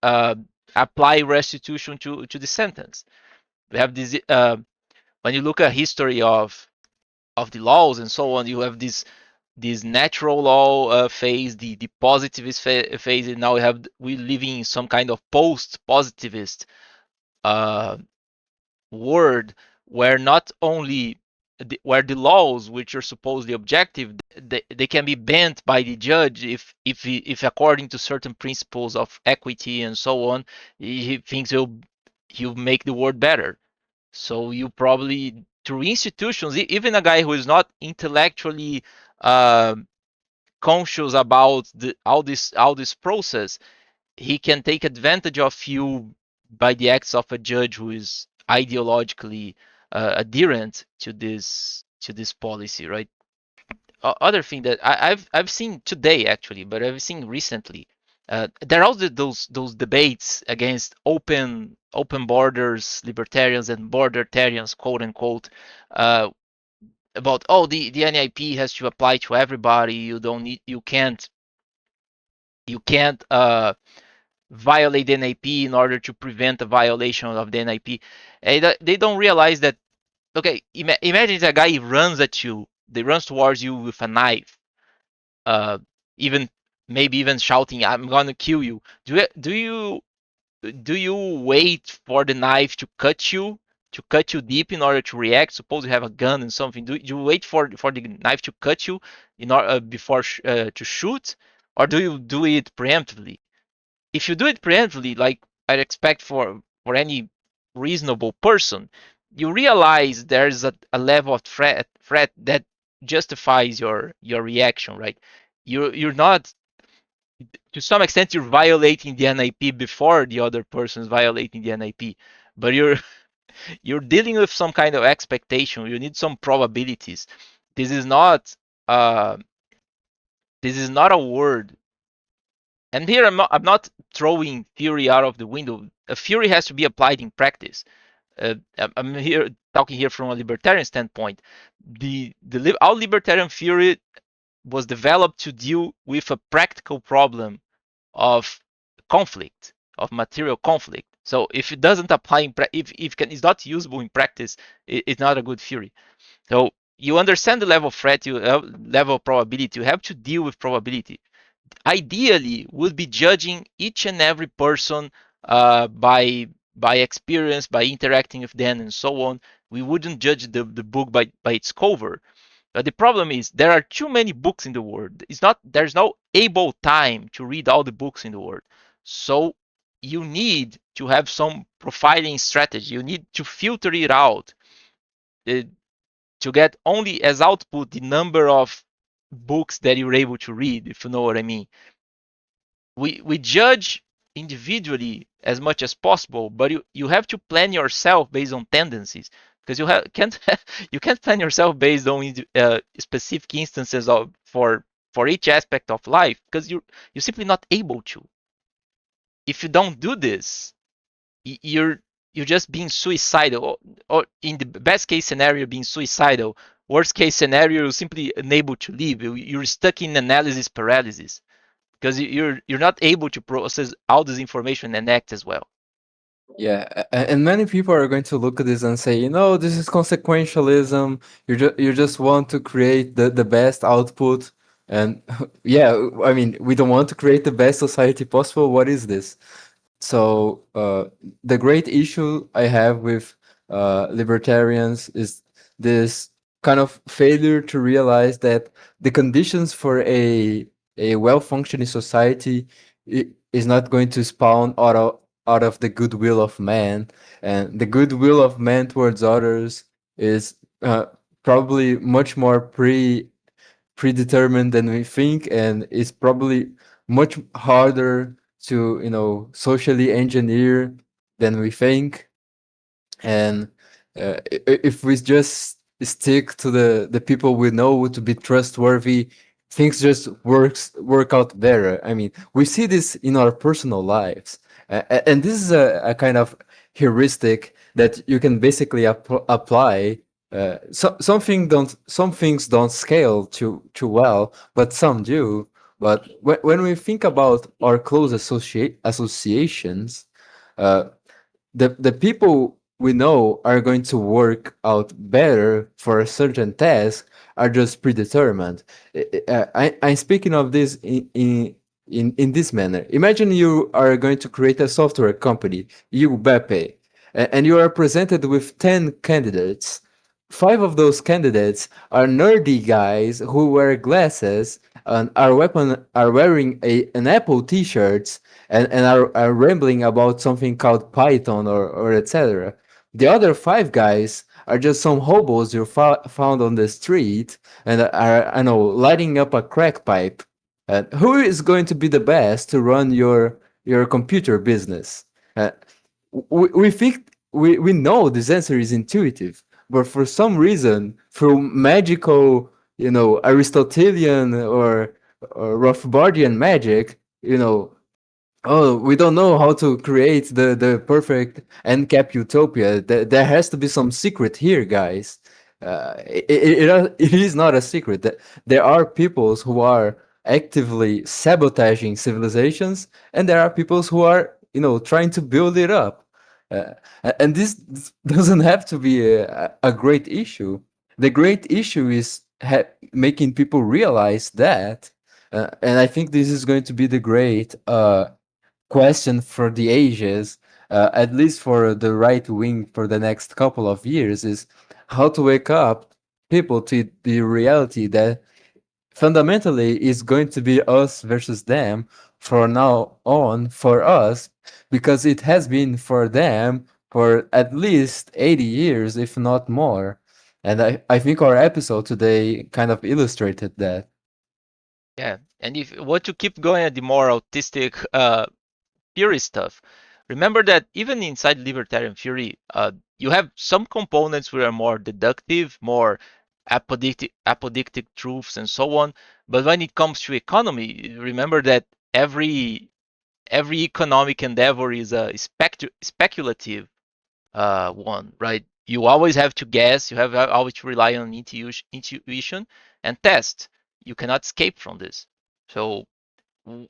uh, apply restitution to the sentence. We have this when you look at history of the laws and so on, you have this natural law phase, the positivist phase, and now we living in some kind of post positivist uh, world where not only where the laws which are supposedly objective, they can be bent by the judge if according to certain principles of equity and so on, he thinks he'll make the world better. So you probably through institutions, even a guy who is not intellectually uh, conscious about all this process, he can take advantage of you by the acts of a judge who is ideologically adherent to this policy, right? Other thing that I've seen today actually, but I've seen recently. There are also those debates against open borders, libertarians and bordertarians, quote unquote, uh, about, oh, the NIP has to apply to everybody. You don't need you can't You can't violate the NIP in order to prevent a violation of the NIP. And they don't realize that. Okay, imagine a guy runs at you, they runs towards you with a knife, uh, even maybe even shouting, "I'm gonna kill you." Do you wait for the knife to cut you deep in order to react? Suppose you have a gun and something. Do you wait for the knife to cut you in order before to shoot, or do you do it preemptively? If you do it preemptively, like I'd expect for any reasonable person, you realize there's a level of threat that justifies your reaction, right? You're not, to some extent, you're violating the NIP before the other person is violating the NIP, but you're dealing with some kind of expectation. You need some probabilities. This is not uh, this is not a word. And here I'm not throwing theory out of the window. A theory has to be applied in practice. I'm here talking here from a libertarian standpoint. Our libertarian theory was developed to deal with a practical problem of conflict, of material conflict. So if it doesn't apply if it's not usable in practice, it's not a good theory. So you understand the level of threat, you level of probability. You have to deal with probability. Ideally, would be judging each and every person by experience, by interacting with them, and so on. We wouldn't judge the book by its cover. But the problem is there are too many books in the world. There's no able time to read all the books in the world. So you need to have some profiling strategy. You need to filter it out uh, to get only as output the number of books that you're able to read, if you know what I mean. We judge individually as much as possible, but you have to plan yourself based on tendencies, because can't you can't plan yourself based on specific instances of for each aspect of life, because you're simply not able to. If you don't do this, you're just being suicidal, or in the best case scenario being suicidal. Worst case scenario, you're simply unable to live. You're stuck in analysis paralysis because you're not able to process all this information and act as well. Yeah, and many people are going to look at this and say, this is consequentialism. You just want to create the best output, and yeah, I mean, we don't want to create the best society possible. What is this? So the great issue I have with libertarians is this kind of failure to realize that the conditions for a well functioning society is not going to spawn out of the goodwill of man, and the goodwill of man towards others is probably much more predetermined than we think, and it's probably much harder to socially engineer than we think. And if we just stick to the people we know to be trustworthy, things just work out better. I mean, we see this in our personal lives, and this is a kind of heuristic that you can basically apply. Some things don't scale too well, but some do. But when we think about our close associations, uh, the people we know are going to work out better for a certain task are just predetermined. I'm speaking of this in this manner. Imagine you are going to create a software company, you Beppe, and you are presented with 10 candidates. Five of those candidates are nerdy guys who wear glasses and are wearing an Apple T-shirts and are rambling about something called Python or etc. The other five guys are just some hobos you found on the street and are, I know, lighting up a crack pipe. And who is going to be the best to run your computer business? We think we know this answer is intuitive, but for some reason, through magical, Aristotelian or Rothbardian magic, oh, we don't know how to create the perfect end cap utopia. There has to be some secret here, guys. It is not a secret that there are peoples who are actively sabotaging civilizations, and there are peoples who are, trying to build it up. Uh, and this doesn't have to be a great issue. The great issue is making people realize that. And I think this is going to be the great question for the ages, at least for the right wing for the next couple of years, is how to wake up people to the reality that fundamentally is going to be us versus them from now on for us, because it has been for them for at least 80 years, if not more. And I think our episode today kind of illustrated that. Yeah, and if you want to keep going at the more autistic theory stuff, remember that even inside libertarian theory, you have some components which are more deductive, more apodictic truths, and so on. But when it comes to economy, remember that every economic endeavor is a speculative one, right? You always have to guess. You have always to rely on intuition and test. You cannot escape from this. So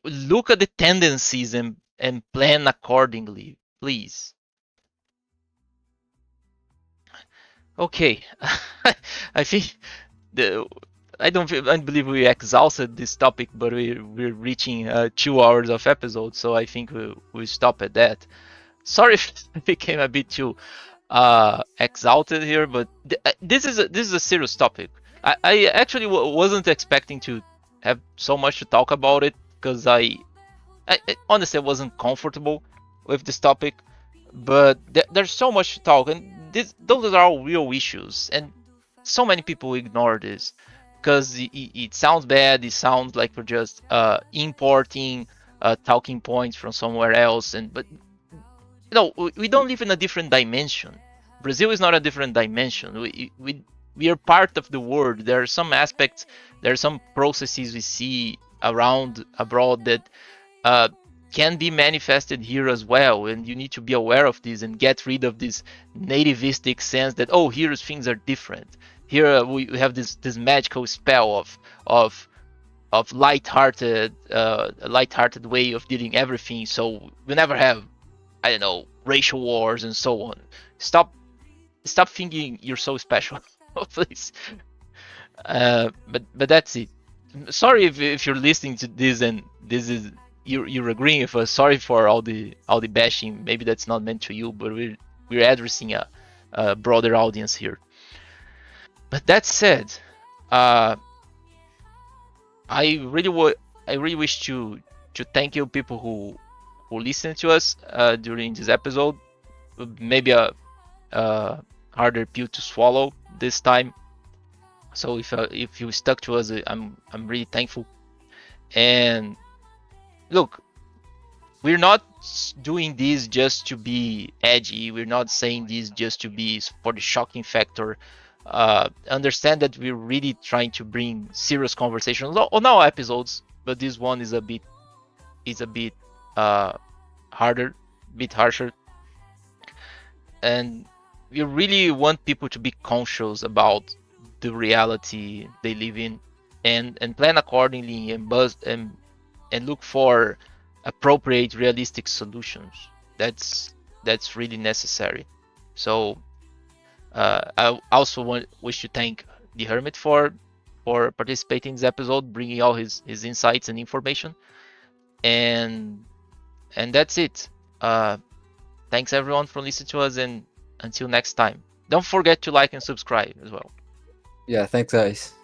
look at the tendencies and plan accordingly, please. Okay, I think the I believe we exhausted this topic, but we're reaching 2 hours of episode, so I think we stop at that. Sorry if I became a bit too exalted here, but this is a serious topic. I actually wasn't expecting to have so much to talk about it because I honestly wasn't comfortable with this topic, but there's so much to talk, and those are all real issues, and so many people ignore this because it sounds bad. It sounds like we're just importing talking points from somewhere else, but no, we don't live in a different dimension. Brazil is not a different dimension. We are part of the world. There are some aspects, there are some processes we see around abroad that uh, can be manifested here as well, and you need to be aware of this and get rid of this nativistic sense that, oh, here things are different. Here we have this magical spell of light-hearted a light-hearted way of dealing everything, so we never have, I don't know, racial wars and so on. Stop thinking you're so special, please. But that's it. Sorry if you're listening to this and this is you're agreeing with us. Sorry for all the bashing. Maybe that's not meant to you, but we're addressing a broader audience here. But that said, uh, I really wish to thank you people who listened to us during this episode. Maybe a harder pill to swallow this time. So if you stuck to us, I'm really thankful. And look, we're not doing this just to be edgy. We're not saying this just to be for the shocking factor. Understand that we're really trying to bring serious conversations on all episodes, but this one is a bit harder, bit harsher, and we really want people to be conscious about the reality they live in, and plan accordingly, and look for appropriate realistic solutions. That's really necessary. So I also wish to thank the Hermit for participating in this episode, bringing all his insights and information, and that's it. Thanks everyone for listening to us, and until next time, don't forget to like and subscribe as well. Yeah, thanks, guys.